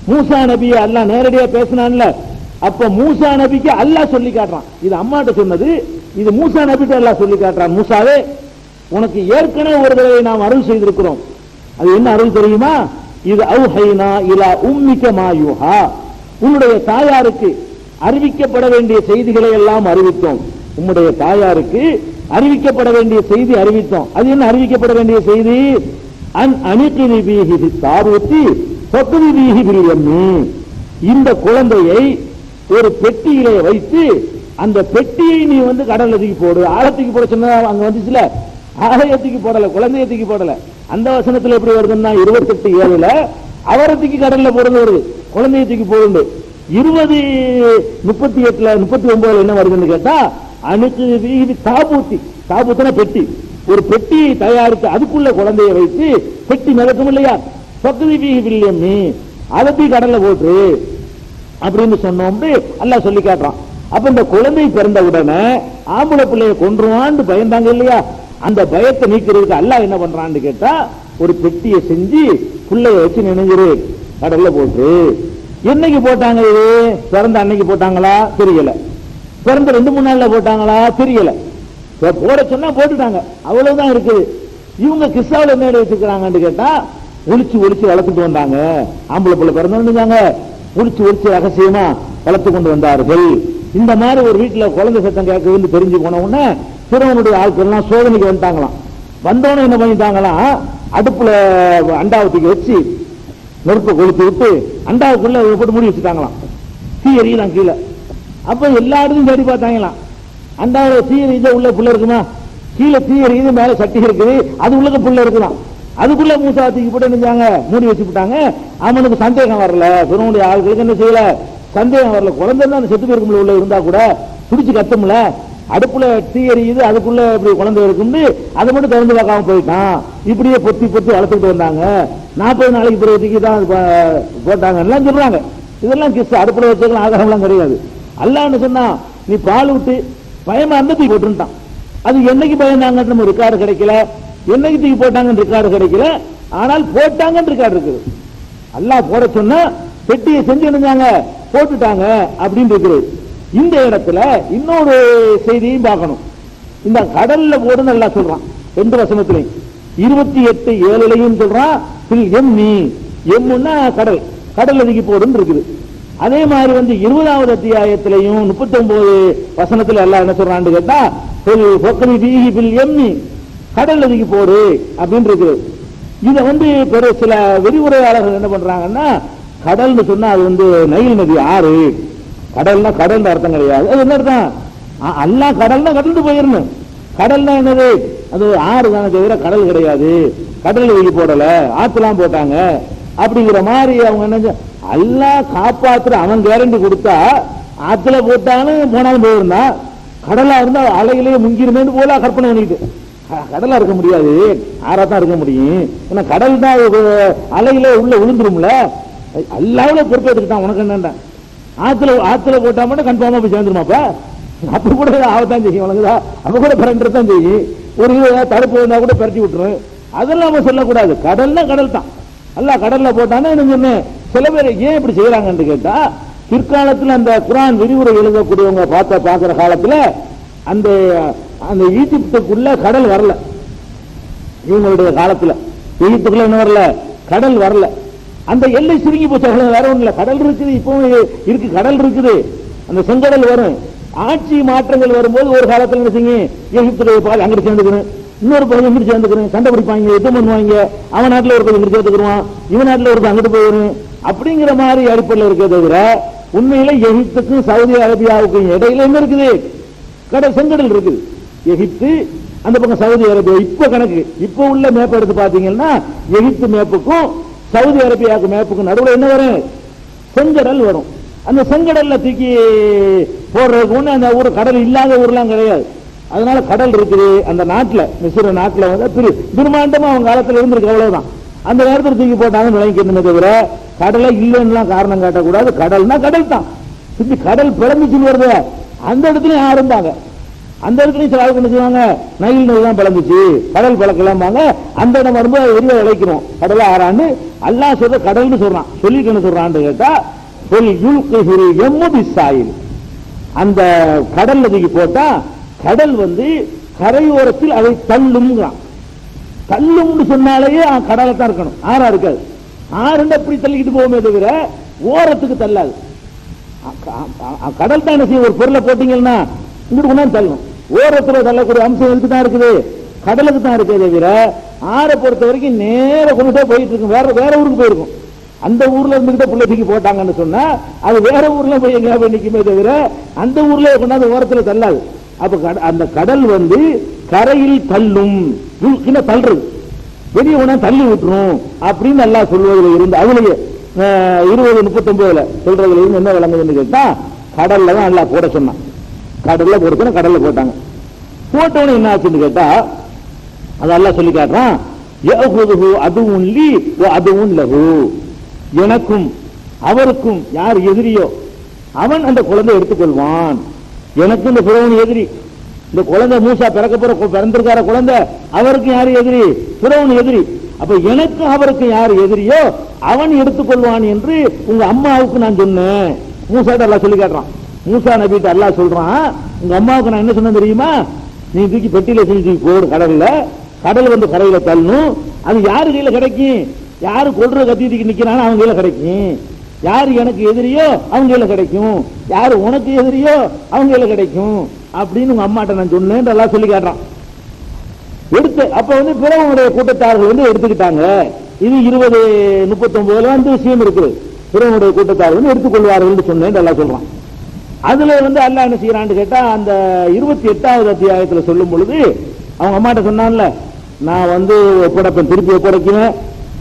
மூசா நபியை அல்லாஹ் நேரடியா பேசினான்ல, அப்ப மூசா நபிக்கு அல்லாஹ் சொல்லி காட்டுறான். இது அம்மாட்ட சொன்னது, இது மூசா நபிட்டு அல்லாஹ் சொல்லி காட்டுறான். மூசாவே, உனக்கு ஏற்கனவே ஒரு தடவை நாம் அருள் செய்திருக்கிறோம். அது என்ன அருள் தெரியுமா? இது அவுஹைனா இலா உம்மிக மா யூஹா, உன்னுடைய தாயாருக்கு அறிவிக்கப்பட வேண்டிய செய்திகளை எல்லாம் அறிவித்தோம். உம்முடைய தாயாருக்கு அறிவிக்கப்பட வேண்டிய செய்தி அறிவித்தோம். அது என்ன அறிவிக்கப்பட வேண்டிய செய்தி? அனிகினி பீஹி தாபூத்தி ஃபக்ரி பீஹி பில் யம்மி, இந்த குழந்தையை ஒரு பெட்டியிலே வைத்து அந்த பெட்டியை நீ கடல்ல தூக்கி போடு. ஆழத்துக்கு போட சொன்னா அங்க வந்துச்சுல, ஆலயத்துக்கு போடல, குழந்தையத்துக்கு போடல. அந்த வசனத்துல எப்படி வருதுன்னா 28:7 அவரத்துக்கு கடல்ல போடுறது வருது, குழந்தையத்துக்கு போடுண்டு. 20:38, 39 என்ன வருதுன்னு கேட்டா, அனுக்கு தாபூத்தி, தாபூத்தின பெட்டி, ஒரு பெட்டியை தயாரித்து அதுக்குள்ள குழந்தையை வைத்து, பெட்டி நடக்கும் இல்லையா, பகுதி வில்லியம்மி அதத்தி கடல்ல போட்டு அப்படின்னு சொன்னோம்னு அல்லாஹ் சொல்லி காட்டுறான். அப்ப இந்த குழந்தை பிறந்த உடனே ஆம்பளை பிள்ளைய கொன்றுவான்னு பயந்தாங்க இல்லையா, அந்த பயத்தை நீக்கிறதுக்கு அல்லாஹ் என்ன பண்றான்னு கேட்டா, ஒரு பெட்டியை செஞ்சு பிள்ளைய வச்சு நினைஞ்சிரு கடல்ல போட்டு. என்னைக்கு போட்டாங்க? இது பிறந்த அன்னைக்கு போட்டாங்களா தெரியல, பிறந்த 2-3 நாள்ல போட்டாங்களா தெரியல. போட சொன்னா போட்டுட்டாங்க, அவ்வளவுதான் இருக்குது. இவங்க கிஸ்ஸாவில் என்ன வச்சிருக்கிறாங்கன்னு கேட்டா, ஒளிச்சு ஒளிச்சு வளர்த்துட்டு வந்தாங்க. ஆம்பளை பிள்ளை பிறந்தாங்க, ஒளிச்சு ஒளிச்சு ரகசியமா வளர்த்து கொண்டு வந்தார்கள். இந்த மாதிரி ஒரு வீட்டுல குழந்தை சத்தம் கேட்க தெரிஞ்சு போன உடனே பிறவனுடைய ஆட்கள் சோதனைக்கு வந்துட்டாங்களாம். வந்தவன என்ன பண்ணிட்டாங்களாம், அடுப்புல அண்டாவத்துக்கு வச்சு நெருப்பை கொளுத்து விட்டு அண்டாவுக்குள்ள போட்டு மூடி வச்சுட்டாங்களாம். தீ எறியலாம் கீழே. அப்ப எல்லா இடத்தையும் தேடி பார்த்தாங்களாம், அண்டாவில் தீ எறிஞ்ச உள்ள புள்ள இருக்குமா, கீழே தீ எறியுது, மேல சட்டி இருக்குது, அது உள்ள புள்ள இருக்குதான். அதுக்குள்ள மூசா தூக்கி போட்டு நினைச்சாங்க, மூடி வச்சு விட்டாங்க. அவனுக்கு சந்தேகம் வரல, பிறனுடைய ஆட்களுக்கு என்ன செய்யல, சந்தேகம் வரல. குழந்தை தான் செத்து போயிருக்கும் உள்ள இருந்தா கூட பிடிச்சு கத்தும்ல, அடுப்புல தீ எறியுது, அதுக்குள்ள இப்படி குழந்தை இருக்கும்னு அதை மட்டும் திறந்து பார்க்காம போயிட்டான். இப்படியே பொத்தி பொத்தி வளர்த்துட்டு வந்தாங்க. 40 நாளைக்கு பிறகு தான் போட்டாங்க எல்லாம் சொல்றாங்க. இதெல்லாம் கிஸ், அடுப்புல வச்சுக்கலாம், ஆதாரம்லாம் கிடையாது. அல்லாஹ்னு சொன்னா, நீ பால் விட்டு பயமா இருந்த தூக்கி போட்டுட்டான். அது என்னைக்கு பயந்தாங்க நம்ம ரெக்கார்டு கிடைக்கல, என்னைக்கு தூக்கி போட்டாங்கன்னு ரெக்கார்டு கிடைக்கல, ஆனால் போட்டாங்கன்னு ரெக்கார்டு இருக்குது. அல்லாஹ் போட சொன்னா பெட்டியை செஞ்சு நினைஞ்சாங்க, போட்டுட்டாங்க அப்படின்னு இருக்குது. இந்த இடத்துல இன்னொரு செய்தியும் பார்க்கணும். இந்த கடல்ல போடுன்னு அல்லாஹ் சொல்றான் 2 வசனத்திலையும், 28:7 சொல்றான், எம்மி, எம்முன்னா கடல், கடல் அதிகி போடுன்னு இருக்குது. அதே மாதிரி 20வது அத்தியாயத்திலையும் 39 வசனத்துல எல்லாம் என்ன சொல்றான்னு கேட்டா, எம்மி, கடல் அதிகி போடு அப்படின்னு இருக்குது. இத சில விரிவுரையாளர்கள் என்ன பண்றாங்கன்னா, கடல்னு சொன்னா அது நைல் நதி ஆறு, கடல்னா கடல் அர்த்தம் கிடையாது. அது என்ன அர்த்தம், அல்லாஹ் கடல்னா கடந்து போயிடணும். கடல்னா என்னது, அது ஆறு தானே தவிர கடல் கிடையாது. கடல் வெளியே போடல, ஆத்துலாம் போட்டாங்க அப்படிங்கிற மாதிரி அவங்க என்ன, அல்லாஹ் காப்பாத்துற அவன் கேரண்டி கொடுத்தா ஆத்துல போட்டாலும் போனாலும் போயிருந்தா, கடலா இருந்தா அலையிலேயே முங்கிருமே போல கற்பனை பண்ணிட்டு, கடலா இருக்க முடியாது, ஆறா தான் இருக்க முடியும். ஏன்னா கடல் தான் அலையில உள்ள விழுந்துரும்ல, அல்லாஹ் பொறுப்பேற்றுக்கிட்டான். உனக்கு என்னண்டா, ஆத்துல போட்டா மட்டும் கன்ஃபார்மா போய் சேர்ந்துருமாப்பா, அப்ப கூட ஆகத்தான் செய்யும், உனக்குதா அப்ப கூட பிறண்டுதான் செய்யும். ஒரு தடுப்பு இருந்தா கூட பரட்டி விட்டுரும். அதெல்லாம் நம்ம சொல்லக்கூடாது. கடல்னா கடல் தான். அல்லாஹ் கடல்ல போட்டானே சொன்னேன். சில பேர் ஏன் இப்படி செய்யறாங்கன்னு கேட்டா, பிற்காலத்தில் அந்த குர்ஆன் விரிவுரை எழுதக்கூடியவங்க பார்க்கிற காலத்துல அந்த அந்த ஈஜிப்துக்குள்ள கடல் வரல. இவங்களுடைய காலத்துல ஈஜிப்துக்குள்ள என்ன வரல, கடல் வரல. அந்த எல்லை சுருங்கி போச்சு, வேற ஒண்ணு இல்ல. கடல் இருக்குது, இப்பவும் இருக்கு, கடல் இருக்குது, அந்த செங்கடல் வரும். ஆட்சி மாற்றங்கள் வரும்போது ஒரு காலத்தில் என்ன செய்யும், எகிப்துடைய பால் அங்கிட்டு சேர்ந்துக்கணும், இன்னொரு பகுதி இங்கிட்டு சேர்ந்துக்கணும், சண்டை பிடிப்பாங்க, யுத்தம் பண்ணுவாங்க. அவன் நாட்டில் ஒரு பகுதி இங்கிட்டு சேர்த்துக்குருவான், இவன் நாட்டில் ஒரு அங்கிட்டு போயிடும். அப்படிங்கிற மாதிரி அடிப்படையில் இருக்கிறத தவிர உண்மையில எகிப்துக்கும் சவுதி அரேபியாவுக்கும் இடையில என்ன இருக்குது, கடல், செங்கடல் இருக்குது. எகிப்து அந்த பக்கம் சவுதி அரேபியா. இப்ப கணக்கு இப்ப உள்ள மேப் எடுத்து பாத்தீங்கன்னா எகிப்து மேப்புக்கும் சவுதி அரேபியாவுக்கு மேப்புக்கும் நடுவில் என்ன வரும்? செங்கடல் வரும். அந்த செங்கடல்ல தூக்கி போடுறதுக்கு ஒண்ணு அந்த ஊர் கடல் இல்லாத ஊர்லாம் கிடையாது. அதனால கடல் இருக்குது அந்த நாட்டில், மிஸ்ர நாட்டில் வந்து பிரம்மாண்டமா அவங்க காலத்தில் இருந்திருக்கு. அவ்வளவுதான். அந்த நேரத்தில் தூக்கி போட்டாங்கன்னு விளங்கிக்கணுமே தவிர கடலை இல்லைன்னா காரணம் காட்டக்கூடாது. கடல்னா கடல் தான். திருப்பி கடல் பிளந்துச்சுன்னு வருது, அந்த இடத்துல யாருந்தாங்க, அந்த இடத்துலயும் சில ஆளுக்கு என்ன செய்வாங்க, நைல் நதி தான் பிளந்துச்சு, கடல் பிளக்கலாம்பாங்க. அந்த இடம் வரும்போது எரிய விளைக்கணும் கடலை ஆறான்னு அல்லாஹ் சொல்ற கடல்னு சொல்றான். சொல்லிட்டு என்ன சொல்றான்னு கேட்டா அந்த கடல் நதிக்கு போட்டா கடல் வந்து கரையோரத்தில் அதை தள்ளும்ங்கிறான். தள்ளும்னு சொன்னாலேயே கடலை தான் இருக்கணும், ஆறா இருக்காது. ஆறுன்னு அப்படி தள்ளிக்கிட்டு போகுமே தவிர ஓரத்துக்கு தள்ளாது. கடல் தான் என்ன செய்யும், ஒரு பொருளை போட்டீங்கன்னா இங்கிட்டு கொண்டாந்து தள்ளும். ஓரத்தில் தள்ளக்கூடிய அம்சம் எதுக்கு தான் இருக்குது, கடலுக்கு தான் இருக்கே தவிர ஆறை பொறுத்த வரைக்கும் நேர கொண்டுட்டே போயிட்டு இருக்கும், வேற ஊருக்கு போயிருக்கும். அந்த ஊர்ல இருந்துகிட்ட புள்ள தூக்கி போட்டாங்கன்னு சொன்னா அது வேற ஊர்ல போய் எங்க போய் நிக்குமே தவிர அந்த ஊர்ல கொண்டாந்து ஓரத்தில் தள்ளாது. அப்ப அந்த கடல் வந்து கரையில் தள்ளும், தள்ளுறது, வெளியே ஒண்ணா தள்ளி விட்டுரும் அப்படின்னு நல்லா சொல்வதில் இருந்து அதுலயே 20:39 சொல்றதுல இருந்து என்ன விளங்குதுன்னு கேட்டா கடல்ல தான் நல்லா போட சொன்னான். கடல்ல போடுறதுன்னா கடல்ல போட்டாங்க. போட்டவனு என்ன ஆச்சுன்னு கேட்டா அதெல்லாம் சொல்லி காட்டுறான். அதுவும் லீ அதுவும் லகு, எனக்கும் அவருக்கும் யார் எதிரியோ அவன் அந்த குழந்தை எடுத்துக்கொள்வான். எனக்கு இந்த பிறவன் எதிரி, இந்த குழந்தை மூசா பிறந்திருக்கார குழந்தை, அவருக்கு யாரு எதிரி, பிறவன் எதிரி. அப்ப எனக்கு அவருக்கு யார் எதிரியோ அவன் எடுத்துக்கொள்வான் என்று உங்க அம்மாவுக்கு நான் சொன்னேன். மூசாட்ட எல்லாம் சொல்லி காட்டுறான். மூசா நபிட்ட எல்லாம் சொல்றான், உங்க அம்மாவுக்கு நான் என்ன சொன்னேன் தெரியுமா, நீ தூக்கி பெட்டியில தூக்கி போடு கடல்ல, கடல் வந்து கரையில தள்ளணும். அது யாரு கையில கிடைக்கும், யாரு கொள்ற கத்திட்டு நிக்கிறானோ அவங்க கையில கிடைக்கும். யாரு எனக்கு எதிரியோ அவங்க கையில கிடைக்கும், யாரு உனக்கு எதிரியோ அவங்க கையில கிடைக்கும் அப்படின்னு உங்க அம்மாட்ட நான் சொன்னேன் எல்லாம் சொல்லி காட்டுறான். எடுத்து அப்ப வந்து பிறவனுடைய கூட்டத்தார்கள் வந்து எடுத்துக்கிட்டாங்க. இது 20:39 வந்து விஷயம் இருக்குது. பிறவனுடைய கூட்டத்தார்கள் வந்து எடுத்துக்கொள்வார்கள் சொன்னேன் எல்லாம் சொல்றான். அதுல வந்து அல்லாஹ் என்ன செய்யறான்னு கேட்டா அந்த 28வது அத்தியாயத்துல சொல்லும் பொழுது அவங்க அம்மாட்ட சொன்னான்ல, நான் வந்து ஒப்படைப்பேன், திருப்பி ஒப்படைக்குவேன்,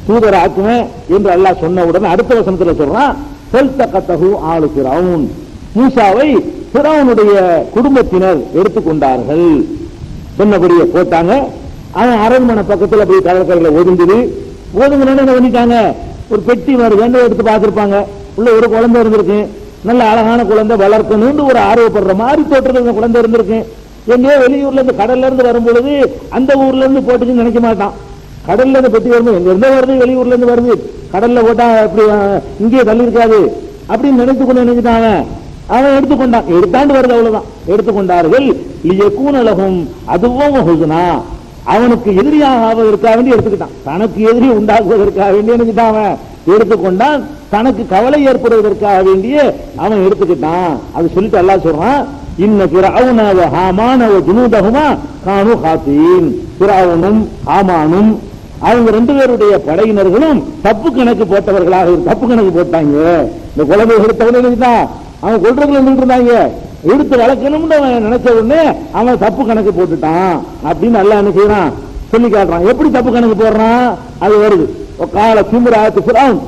தூதர் ஆக்குவேன் என்று அல்லாஹ் சொன்ன உடனே அடுத்த வசனத்துல சொல்றான், ஃபல்தகதஹு ஆலு ஃபிரௌன், மூசாவை ஃபிரௌனுடைய குடும்பத்தினர் எடுத்துக்கொண்டார்கள். சொன்னபடியே போட்டாங்க. அவன் அரண்மனை பக்கத்தில் போய் கடற்கரையில ஒதுங்குது. ஒதுங்குன்னு என்ன பண்ணிட்டாங்க, ஒரு பெட்டி வருதுன்னு எடுத்து பார்த்திருப்பாங்க. உள்ள ஒரு குழந்தை இருந்திருக்கு, நல்ல அழகான குழந்தை, வளர்க்கணும்னு ஒரு ஆர்வப்படுற மாதிரி தோற்றத்தில் குழந்தை இருந்திருக்கு. எங்கேயோ வெளியூர்ல இருந்து கடல்ல இருந்து வரும் பொழுது அந்த ஊர்ல இருந்து போட்டுன்னு நினைக்க மாட்டான். கடல்ல இருந்து பெட்டி வரும்போது எங்க இருந்தே வருது, வெளியூர்ல இருந்து வருது, கடல்ல போட்டா அப்படி இங்கேயே தள்ளி இருக்காது அப்படின்னு நினைத்து கொண்டு நினைச்சிட்டாங்க. அவன் எடுத்துக்கொண்டான், எடுத்தாண்டு வருது, அவ்வளவுதான். எடுத்துக்கொண்டார்கள். லியகூனலஹும் அதுவும் ஹுஸ்னா, அவனுக்கு எதிரியாக ஆவதற்காக வேண்டி எடுத்துக்கிட்டான். தனக்கு எதிரி உண்டாக்குவதற்காக வேண்டி நினைச்சிட்டான். அவன் எடுத்துக்கொண்டான், தனக்கு கவலை ஏற்படுவதற்காக வேண்டிய அவன் எடுத்துக்கிட்டான். அது சொல்லிட்டு அல்லாஹ் சொல்றான், இன்ன ஃபிரௌன வ ஹாமான வ ஜுனூதஹுமா கானூ காத்தீன். ஃபிரௌனும் ஹாமானும் அவங்க ரெண்டு பேருடைய படையினர்களும் தப்பு கணக்கு போட்டவர்களாக தப்பு கணக்கு போட்டாங்க. இந்த குழந்தை எடுத்தவன் அவன் கொள்றதுல இருந்தாங்க, எடுத்து வளர்க்கணும்னு அவன் நினைச்ச உடனே அவன் தப்பு கணக்கு போட்டுட்டான் அப்படின்னு அல்லாஹ் என்ன செய்யறான் சொல்லி காட்டுறான். எப்படி தப்பு கணக்கு போடுறான் அது வருது. கால திம்ராத்து ஃபிரௌன்,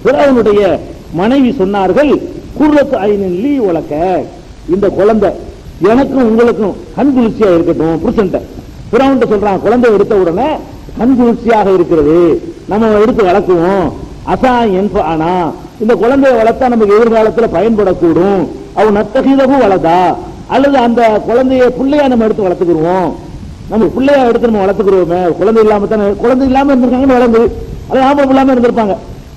ஃபிரௌனுடைய மனைவி சொன்னார்கள், குர்ரத்து ஐனின் லீ வளக்க, இந்த குழந்தை எனக்கும் உங்களுக்கும் கண் குளிர்ச்சியா இருக்கட்டும். புருஷன்ட்ட ஃபிரௌன்ட்ட சொல்றான், குழந்தை எடுத்த உடனே கண் குளிர்ச்சியாக இருக்கிறது, நம்ம எடுத்து வளர்க்குவோம். அசா என்பானா, இந்த குழந்தையை வளர்த்தா நமக்கு எதிர்காலத்தில் பயன்படக்கூடும். அவன் நத்தகிதவும் வளர்த்தா, அல்லது அந்த குழந்தைய பிள்ளையா நம்ம எடுத்து வளர்த்துக்கிறோம். நம்ம பிள்ளையா எடுத்து நம்ம வளர்த்துக்கிறோமே, குழந்தை இல்லாம தானே, குழந்தை இல்லாம இருந்திருக்காங்கன்னு வளர்ந்து, அது ஆம்பளை இல்லாம இருந்திருப்பாங்க,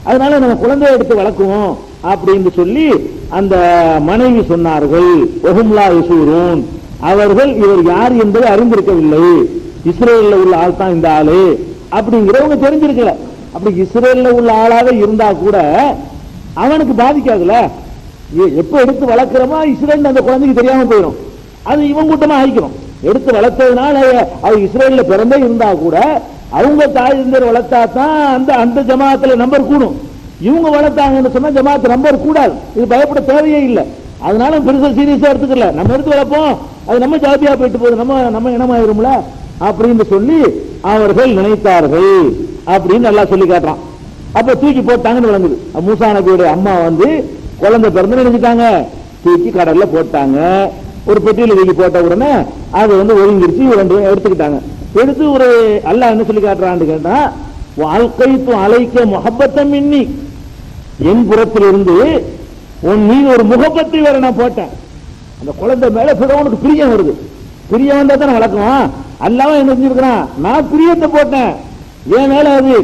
அதனால நம்ம குழந்தைய எடுத்து வளர்க்குவோம் அப்படின்னு சொல்லி அந்த மனைவி சொன்னார்கள். ஒஹும்லா யசூரூன், அவர்கள் இவர் யார் என்பதை அறிந்திருக்கவில்லை. இஸ்ரேலில் உள்ள ஆள் தான் இந்த ஆளு அப்படிங்கிறவங்க தெரிஞ்சிருக்கல. அப்படி இஸ்ரேலில் உள்ள ஆளாக இருந்தா கூட அவனுக்கு பாதிக்காதுல. எப்ப எடுத்து வளர்க்கிறோமா இஸ்ரேல் அந்த குழந்தைக்கு தெரியாம போயிடும், அது இவன் கூட்டமா ஆயிக்கிறோம். எடுத்து வளர்த்ததுனால அது இஸ்ரேல்ல பிறந்தே இருந்தா கூட அவங்க தாய் தந்தையர் வளர்த்தா தான் அந்த அந்த ஜமாத்துல நம்பர் கூடும். இவங்க வளர்த்தாங்கன்னு சொன்னா ஜமாத்து நம்பர் கூடாது. இது பயப்பட தேவையே இல்லை. அதனால பெருசா சீரியஸா எடுத்துக்கல. நம்ம எடுத்து வளர்ப்போம், அது நம்ம ஜாதியா போயிட்டு போகுது, நம்ம இனமாயிரும்ல அப்படின்னு சொல்லி அவர்கள் நினைத்தார்கள் அப்படின்னு நல்லா சொல்லி காட்டுறான். அப்ப தூக்கி போட்டாங்கன்னு விளங்குது. மூசா நபியுடைய அம்மா வந்து குழந்தை பிறந்து நினைச்சிட்டாங்க, தூக்கி கடல்ல போட்டாங்க. ஒரு பெட்டியில தூக்கி போட்ட உடனே அது வந்து ஒழுங்கிருச்சு, எடுத்துக்கிட்டாங்க. எடுத்து ஒரு அல்லாஹ் என்ன சொல்லி காட்டுறான்னு கேட்டா, வாழ்க்கைத்து அலைக்க முஹப்பத்தம் மின்னி, என் புறத்திலிருந்து உன் மீது ஒரு முகப்பத்தை வேற நான் போட்டேன். அந்த குழந்தை மேல பிறவனுக்கு பிரியம் வருது. பிரியம் வந்தா தானே வளர்க்குவான். அல்லாம என்ன செஞ்சிருக்கிறான், நான் பிரியத்தை போட்டேன் ஏன் மேல. அது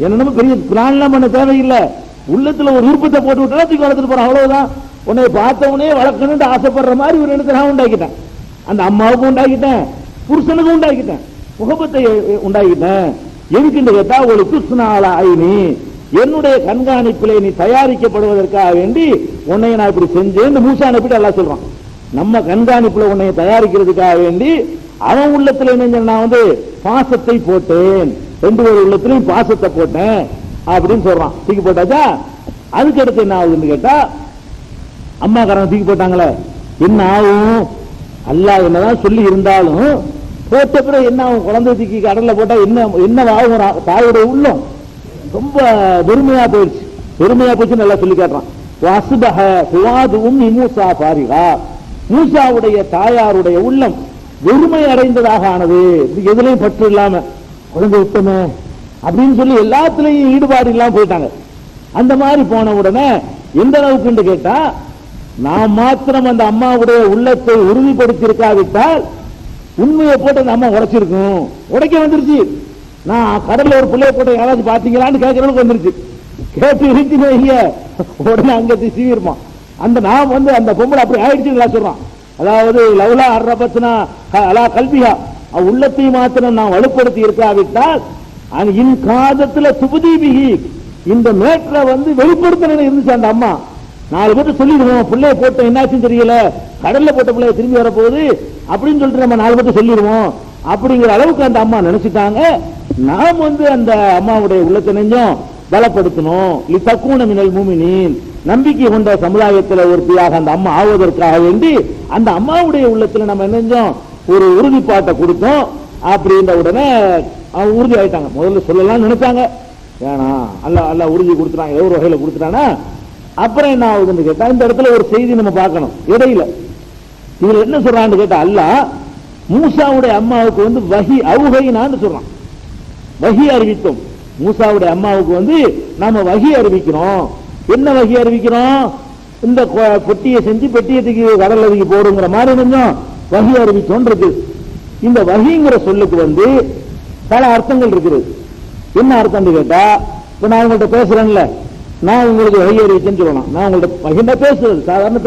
என்ன பெரிய பிளான்லாம் பண்ண தேவையில்லை. உள்ளத்துல ஒரு விருப்பத்தை போட்டு விட்டா தூக்கி வளர்த்துட்டு போறான், அவ்வளவுதான். உன்னை பார்த்தவனே வளர்க்கணும்னு ஆசைப்படுற மாதிரி ஒரு இடத்துல நான் உண்டாக்கிட்டேன். அந்த அம்மாவுக்கும் உண்டாக்கிட்டேன், புருஷனுக்கும் உண்டாக்கிட்டேன், முகப்பத்தை உண்டாக்கிட்டேன். எதுக்குன்னு கேட்டா, ஒரு கிருஷ்ணால ஐனி, என்னுடைய கண்காணிப்பிலே நீ தயாரிக்கப்படுவதற்காக வேண்டி உன்னை நான் இப்படி செஞ்சேன். மூசா நபிட்டு எல்லாம் சொல்றான், நம்ம கண்காணிப்புல உன்னை தயாரிக்கிறதுக்காக வேண்டி அவன் உள்ளத்துல என்ன, நான் வந்து பாசத்தை போட்டேன், ரெண்டு பேர் உள்ளத்திலையும் பாசத்தை போட்டேன் அப்படின்னு சொல்றான். தூக்கி போட்டாச்சா. அதுக்கு அடுத்து என்ன ஆகுதுன்னு கேட்டா, அம்மாக்காரங்க தூக்கி போட்டாங்களே என்ன ஆகும், அல்லாஹ் என்னதான் சொல்லி இருந்தாலும் போட்ட பிறகு என்ன ஆகும், குழந்தை தூக்கி கடல்ல போட்டா என்ன ஆகும், தாயோட உள்ளம் ரொம்ப வெறுமையா போயிடுச்சு. வெறுமையா போச்சு நல்லா சொல்லி காட்டுறான். மூசாவுடைய தாயாருடைய உள்ளம் வெறுமை அடைந்ததாக ஆனது. எதுலையும் பற்று இல்லாம, குழந்தை விட்டமே அப்படின்னு சொல்லி எல்லாத்திலையும் ஈடுபாடு இல்லாம போயிட்டாங்க. அந்த மாதிரி போன உடனே எந்த அளவுக்கு கேட்டா, நாம் மாத்திரம் அந்த அம்மாவுடைய உள்ளத்தை உறுதிப்படுத்தி இருக்காவிட்டால் உண்மையை போட்டு அந்த அம்மா உடைச்சிருக்கும். உடைக்க வந்துருச்சு. நான் கடல்ல ஒரு பிள்ளைய போட்ட யாராவது பாத்தீங்களான்னு கேட்கறதுக்கு வந்துருச்சு. கேட்டு இருந்துச்சு உடனே அங்க சீவிருமா. அந்த நாம் வந்து அந்த பொம்பளை அப்படி ஆயிடுச்சு சொல்றான். அதாவது லவ்லா அர்ரபத்னா அலா கல்பியா, உள்ளத்தை மாத்திரம் நான் வலுப்படுத்தி இருக்காவிட்டால் இன் காதத்துல சுபதீபிகி, இந்த மேட்ல வந்து வெளிப்படுத்த இருந்துச்சு அந்த அம்மா. 4 பேர் சொல்லிடுவோம், பிள்ளைய போட்ட என்னாச்சுன்னு தெரியல, கடல்ல போட்ட பிள்ளைய திரும்பி வரப்போகுது அப்படின்னு சொல்லிட்டு நம்ம 4 பேர் சொல்லிடுவோம் அப்படிங்கிற அளவுக்கு அந்த அம்மா நினைச்சிட்டாங்க. நாம் வந்து அந்த அம்மாவுடைய உள்ளத்தை நெஞ்சம் பலப்படுத்தணும். லிதக்கூன மினல் முஃமினீன், நம்பிக்கை கொண்ட சமுதாயத்தில் ஒருத்தியாக அந்த அம்மா ஆவதற்காக வேண்டி அந்த அம்மாவுடைய உள்ளத்துல நம்ம நெஞ்சம் ஒரு உறுதிப்பாட்டை கொடுத்தோம். அப்படின்ற உடனே அவங்க உறுதி ஆயிட்டாங்க. முதல்ல சொல்லலாம் நினைச்சாங்க, வேணாம் அல்ல உறுதி கொடுத்துட்டாங்க, ஏதோ ஒரு வகையில கொடுத்துட்டானா. அப்புறம் என்ன ஆகுதுன்னு கேட்டா, இந்த இடத்துல ஒரு செய்தி நம்ம பார்க்கணும். இடையில இதுல என்ன சொல்றான்னு கேட்டா, அல்லாஹ் மூசாவுடைய அம்மாவுக்கு வந்து வஹி அவுஹைனான்னு சொல்றான். வஹி அறிவித்தோம். மூசாவுடைய அம்மாவுக்கு வந்து நாம வஹி அறிவிக்கிறோம். என்ன வஹி அறிவிக்கிறோம், இந்த பொட்டியை செஞ்சு பெட்டியத்துக்கு கடல்ல தூக்கி போடுங்கிற மாதிரி கொஞ்சம் வஹி அறிவித்தோம் இருக்கு. இந்த வஹிங்கிற சொல்லுக்கு வந்து பல அர்த்தங்கள் இருக்குது. என்ன அர்த்தம் கேட்டா, இப்ப நான் உங்கள்கிட்ட பேசுறேன்ல, நான் உங்களுக்கு வஹி அறிவிச்சேன்னு சொல்லலாம். நான் உங்கள்கிட்ட வஹின்னா பேசுவது, சாதாரண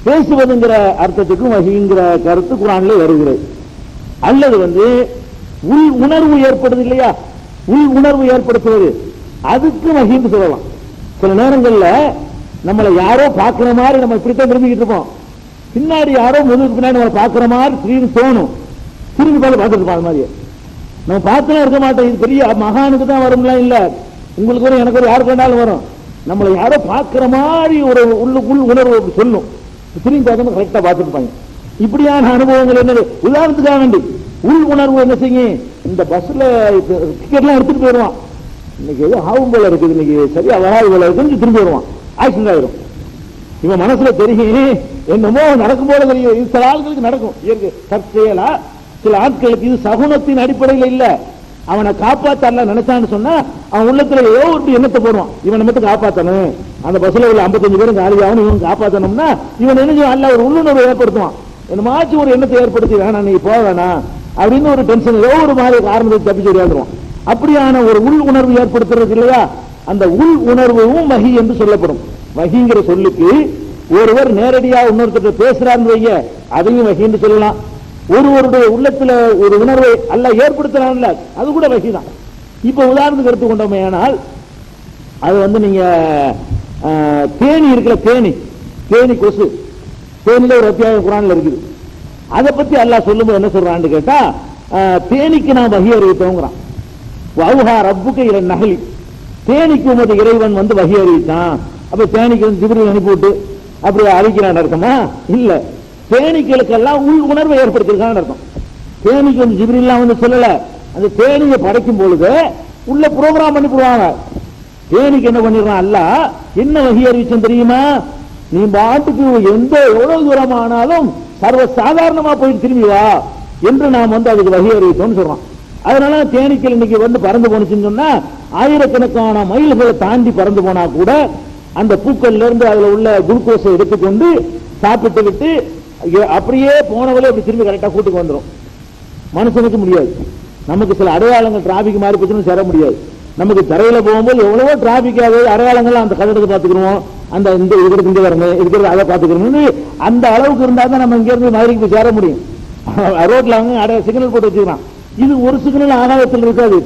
பேசுவதுங்கிற அர்த்தத்துக்கும் வஹிங்கிற கருத்து குர்ஆன்ல வருகிறது. அல்லது வந்து உள் உணர்வு ஏற்படுது இல்லையா, உள் உணர்வு ஏற்படுத்துவது, அதுக்கு வஹின்னு சொல்லலாம். சில நேரங்கள்ல நம்மளை யாரோ பார்க்கிற மாதிரி நம்ம இப்படித்தான் திரும்பிக்கிட்டு இருப்போம், பின்னாடி யாரோ முதுகு பின்னாடி நம்மளை பார்க்கிற மாதிரி திடீர்னு தோணும், திரும்பி பார்த்துட்டு இருப்போம். அது மாதிரி நம்ம பார்த்துலாம் இருக்க மாட்டோம். இது பெரிய மகானுக்கு தான் வரும்லாம் இல்ல, உங்களுக்கு வரும், எனக்கு ஒரு யாருக்கு வேண்டாலும் வரும். நம்மளை யாரோ பார்க்கிற மாதிரி ஒரு உள் உணர்வு சொல்லும், திரும்பி பார்த்தோம் கரெக்டா பார்த்துருப்பாங்க. இப்படியான அனுபவங்கள் என்ன, உதாரணத்துக்காக வேண்டி உள் உணர்வு என்ன செய்யும், இந்த பஸ்ல டிக்கெட்லாம் எடுத்துட்டு போயிடுவான், இன்னைக்கு எதுவும் ஆகும் போல இருக்குது, இன்னைக்கு சரியா வராது போல இருக்குன்னு திரும்பி வருவான், ஆக்சிடென்ட் ஆயிரும். இவன் மனசுல தெரியும் என்னமோ நடக்கும் போல தெரியும். இது சில ஆட்களுக்கு நடக்கும், இயற்கை தற்செயலா. சில ஆட்களுக்கு இது சகுனத்தின் அடிப்படையில் இல்ல, அவனை காப்பாத்தல நினைச்சான்னு சொன்னா அவன் உள்ளத்துல ஏதோ ஒரு எண்ணத்தை போடுவான், இவனை மட்டும் காப்பாத்தணும், அந்த பஸ்ல உள்ள 55 பேரும் காலியாகணும், இவன் காப்பாத்தணும்னா இவன் என்ன அல்ல ஒரு உள்ளுணர்வு ஏற்படுத்துவான், என்னமாச்சும் ஒரு எண்ணத்தை ஏற்படுத்தி வேணாம் நீ போக வேணாம் அப்படின்னு ஒரு டென்ஷன் ஏதோ ஒரு மாதிரி காரணத்தை தப்பிச்சு விளையாடுவான். அப்படியான ஒரு உள் உணர்வு ஏற்படுத்துறது இல்லையா, அந்த உள் உணர்வும் வஹி என்று சொல்லப்படும். வஹிங்கிற சொல்லுக்கு ஒருவர் நேரடியாக இன்னொருத்தர் பேசுறான்னு வைய, அதையும் வஹின்னு சொல்லலாம். ஒருவருடைய உள்ளத்துல ஒரு உணர்வை அல்ல ஏற்படுத்துறான்ல, அது கூட வஹி தான். இப்ப உதாரணத்துக்கு எடுத்துக்கொண்டோமே, ஆனால் அது வந்து நீங்க தேனி இருக்குல்ல, தேனி கொசு, தேனில ஒரு அத்தியாயம் குர்ஆன்ல இருக்குது. அதை பத்தி அல்லாஹ் சொல்லும்போது என்ன சொல்றான்னு கேட்டா, தேனிக்கு நான் வஹி அறிவித்தோங்கிறான். வௌஹா ரப்புக இல நஹ்லி, தேனிக்கு உமது இறைவன் வந்து வஹி அறிவித்தான். அப்ப தேனிக்கு வந்து ஜிப்ரீல் அனுப்பிவிட்டு அப்படி அறிக்கிறான் இருக்குமா? இல்ல, தேனீக்களுக்கெல்லாம் உள் உணர்வை ஏற்படுத்திருக்கான்னு அர்த்தம். தேனீக்கு வந்து ஜிப்ரீல்லாம் வந்து சொல்லல, அந்த தேனியை படைக்கும் பொழுது உள்ள ப்ரோக்ராம் பண்ணி போடுவாங்க. தேனிக்கு என்ன பண்ணிடுறான் அல்லாஹ், என்ன வகை அறிவிச்சம் தெரியுமா, நீ பாட்டுக்கு எந்த எவ்வளவு தூரம் ஆனாலும் சர்வ சாதாரணமா போயிட்டு திரும்பி வா என்று நாம் வந்து அதுக்கு வகை அறிவித்தோம்னு சொல்றோம். அதனால தேனீக்கள் இன்னைக்கு வந்து பறந்து போனுச்சுன்னு சொன்னா ஆயிரக்கணக்கான மைல்களை தாண்டி பறந்து போனா கூட அந்த பூக்கள்ல இருந்து அதுல உள்ள குளுக்கோஸை எடுத்துக்கொண்டு சாப்பிட்டு விட்டு அப்படியே போனவளே அப்படி திரும்பி கரெக்டா கூட்டுக்கு வந்துடும். மனுஷனுக்கு முடியாது. நமக்கு சில அடையாளங்கள் டிராபிக் மாறி போச்சுன்னு சேர முடியாது. நமக்கு தரையில போகும்போது எவ்வளவோ டிராபிக் அடையாளங்கள் அந்த கதடத்தை பார்த்துக்கிறோம், அந்த இந்த இருக்கிறது இங்க வரணும் இருக்கிறது அதை பார்த்துக்கிறோம்னு அந்த அளவுக்கு இருந்தா தான் நம்ம இங்க இருந்து மதுரைக்கு போய் சேர முடியும். ரோட்ல அவங்க சிக்னல் போட்டு வச்சுக்கிறான். இது ஒரு சிக்னல் ஆகாயத்தில் இருக்காது,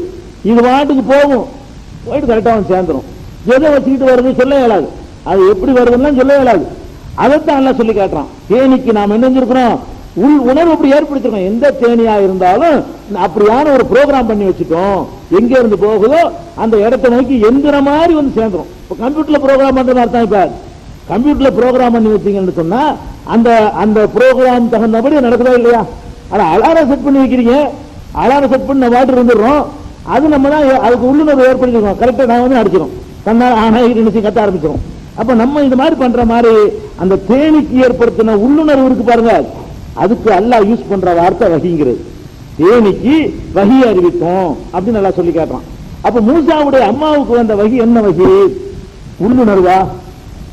இது வாட்டுக்கு போகும், போயிட்டு கரெக்டா வந்து சேர்ந்துடும். எதை வச்சுக்கிட்டு வருது சொல்ல இயலாது, அது எப்படி வருதுன்னா சொல்ல இயலாது. அதைத்தான் எல்லாம் சொல்லி காட்டுறான். தேனிக்கு நாம் என்ன செஞ்சிருக்கிறோம், உள் உணர்வு அப்படி ஏற்படுத்திருக்கோம். எந்த தேனியா இருந்தாலும் அப்படியான ஒரு ப்ரோக்ராம் பண்ணி வச்சுட்டோம், எங்க இருந்து போகுதோ அந்த இடத்தை நோக்கி எந்திர மாதிரி வந்து சேர்ந்துரும். இப்ப கம்ப்யூட்டர்ல ப்ரோக்ராம் பண்றது அர்த்தம். இப்ப கம்ப்யூட்டர்ல ப்ரோக்ராம் பண்ணி வச்சீங்கன்னு சொன்னா அந்த அந்த ப்ரோக்ராம் தகுந்தபடி நடக்குதா இல்லையா? ஆனா அலாரம் செட் பண்ணி வைக்கிறீங்க, அலாரம் செட் பண்ணி வாட்டு இருந்துடுறோம், அது நம்ம தான் அதுக்கு உள்ளுணர்வு ஏற்படுத்திருக்கோம். கரெக்டா நான் வந்து அடிச்சிடும், தன்னால் ஆனா நினைச்சு கத்த ஆரம்பிச்சிடும். அப்ப நம்ம இந்த மாதிரி பண்ற மாதிரி அந்த தேனிக்கு ஏற்படுத்தின உள்ளுணர்வு இருக்கு பாருங்க, அதுக்கு அல்லாஹ் யூஸ் பண்ற வார்த்தை வஹிங்கிறது. தேனிக்கு வஹி அறிவித்தோம் அப்படின்னு நல்லா சொல்லி காட்டுறான். அப்ப மூசாவுடைய அம்மாவுக்கு வந்த வஹி என்ன வஹி? உள்ளுணர்வா?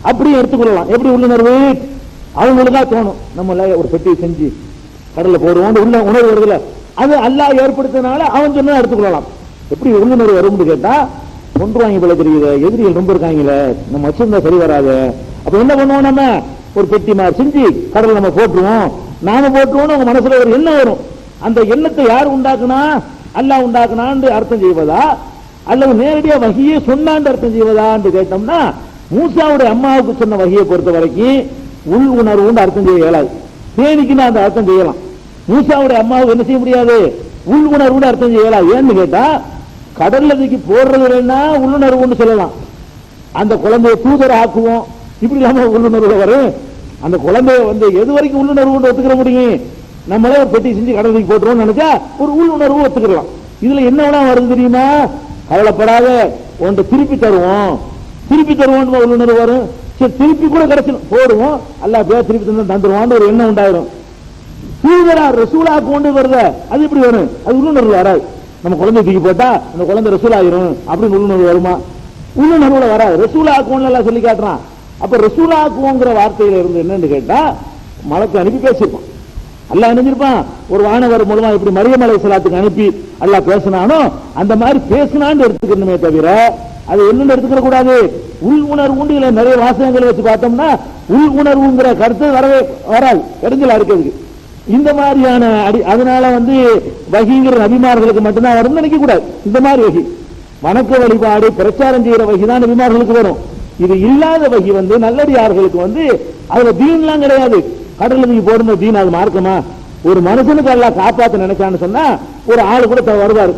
அப்படியே எடுத்துக்கொள்ளலாம். எப்படி உள்ளுணர்வு? அவங்களுக்கா தோணும், நம்ம ஒரு பெட்டியை செஞ்சு கடல்ல போடுவோம் உள்ள உணர்வு வருதுல, அது அல்லாஹ் ஏற்படுத்தினால அவன் சொன்னா எடுத்துக்கொள்ளலாம். எப்படி உள்ளுணர்வு வரும்னு கேட்டா, கொன்றுவாங்க போல தெரியுது, எதிரிகள் ரொம்ப இருக்காங்களே, நம்ம வச்சிருந்தா சரி வராது. அப்ப என்ன பண்ணுவோம், நம்ம ஒரு பெட்டி மாதிரி செஞ்சு கடல் நம்ம போட்டுருவோம், நாம போட்டுருவோம். உங்க மனசுல ஒரு எண்ணம் வரும். அந்த எண்ணத்தை யார் உண்டாக்குனா? அல்லாஹ் உண்டாக்குனான்னு அர்த்தம் செய்வதா, அல்லது நேரடியா வஹியை சொன்னான்னு அர்த்தம் செய்வதான்னு கேட்டோம்னா, மூசாவுடைய அம்மாவுக்கு சொன்ன வஹியை பொறுத்த வரைக்கும் உள் உணர்வுன்னு அர்த்தம் செய்ய இயலாது. தேனிக்குன்னு அந்த அர்த்தம் செய்யலாம். மூசாவுடைய அம்மாவுக்கு என்ன செய்ய முடியாது, உள் உணர்வுன்னு அர்த்தம் செய்ய இயலாது. ஏன்னு கேட்டா, கடல்ல தூக்கி போடுறது இல்லைன்னா உள்ளுணர்வுன்னு சொல்லலாம். அந்த குழந்தைய தூதர் ஆக்குவோம், இப்படி இல்லாம உள்ளுணர்வு வரும். அந்த குழந்தைய வந்து எது வரைக்கும் உள்ளுணர்வு ஒத்துக்கிற முடியும்? நம்மளே ஒரு பெட்டி செஞ்சு கடல் தூக்கி போட்டுருவோம் நினைச்சா ஒரு உள்ளுணர்வு ஒத்துக்கலாம். இதுல என்ன வேணா வருது தெரியுமா? கவலைப்படாத, ஒன்று திருப்பி தருவோம், திருப்பி தருவோம் உள்ளுணர்வு வரும். சரி திருப்பி கூட கிடைச்சிடும், போடுவோம், அல்லாஹ் பேர் திருப்பி தந்துருவான்னு ஒரு எண்ணம் உண்டாயிரும். தூதரா ரசூலா கொண்டு வருத அது எப்படி வரும்? அது உள்ளுணர்வு வராது. நம்ம குழந்தை தூக்கி போட்டா அந்த குழந்தை ரசூல் ஆயிரும் அப்படின்னு உள்ளுணர்வு வருமா? உள்ளுணர்வுல வராது. ரசூலா ஆக்குவோம் சொல்லி காட்டுறான். அப்ப ரசூலா ஆக்குவோங்கிற வார்த்தையில இருந்து என்னன்னு கேட்டா, மலக்கு அனுப்பி பேசியிருப்பான். அல்லாஹ் நினைஞ்சிருப்பான், ஒரு வானவர் மூலமா இப்படி மரியம் அலைஹிஸ்ஸலாத்துக்கு அனுப்பி அல்லாஹ் பேசினானோ அந்த மாதிரி பேசினான்னு எடுத்துக்கணுமே தவிர அது என்னன்னு எடுத்துக்க கூடாது. உள் உணர்வு இல்ல. நிறைய வாசகங்களை வச்சு பார்த்தோம்னா உள் உணர்வுங்கிற கருத்து வரவே வராது, இடைஞ்சலா இருக்கிறதுக்கு. இந்த மாதிரியான அதனால வந்து வஹிங்கிற நபிமார்களுக்கு மட்டும்தான் வரும்னு நினைக்க கூடாது. இந்த மாதிரி வஹி வணக்க வழிபாடு பிரச்சாரம் செய்யற வஹி தான் நபிமார்களுக்கு வரும். இது இல்லாத வஹி வந்து நல்லடியார்களுக்கு வந்து அதுல தீன்லாம் கிடையாது. கடல்ல நீங்க போடுற தீன் அது மார்க்கமா? ஒரு மனுஷனுக்கு எல்லாம் காப்பாத்த நினைச்சான்னு சொன்னா ஒரு ஆளு கூட வருவாரு,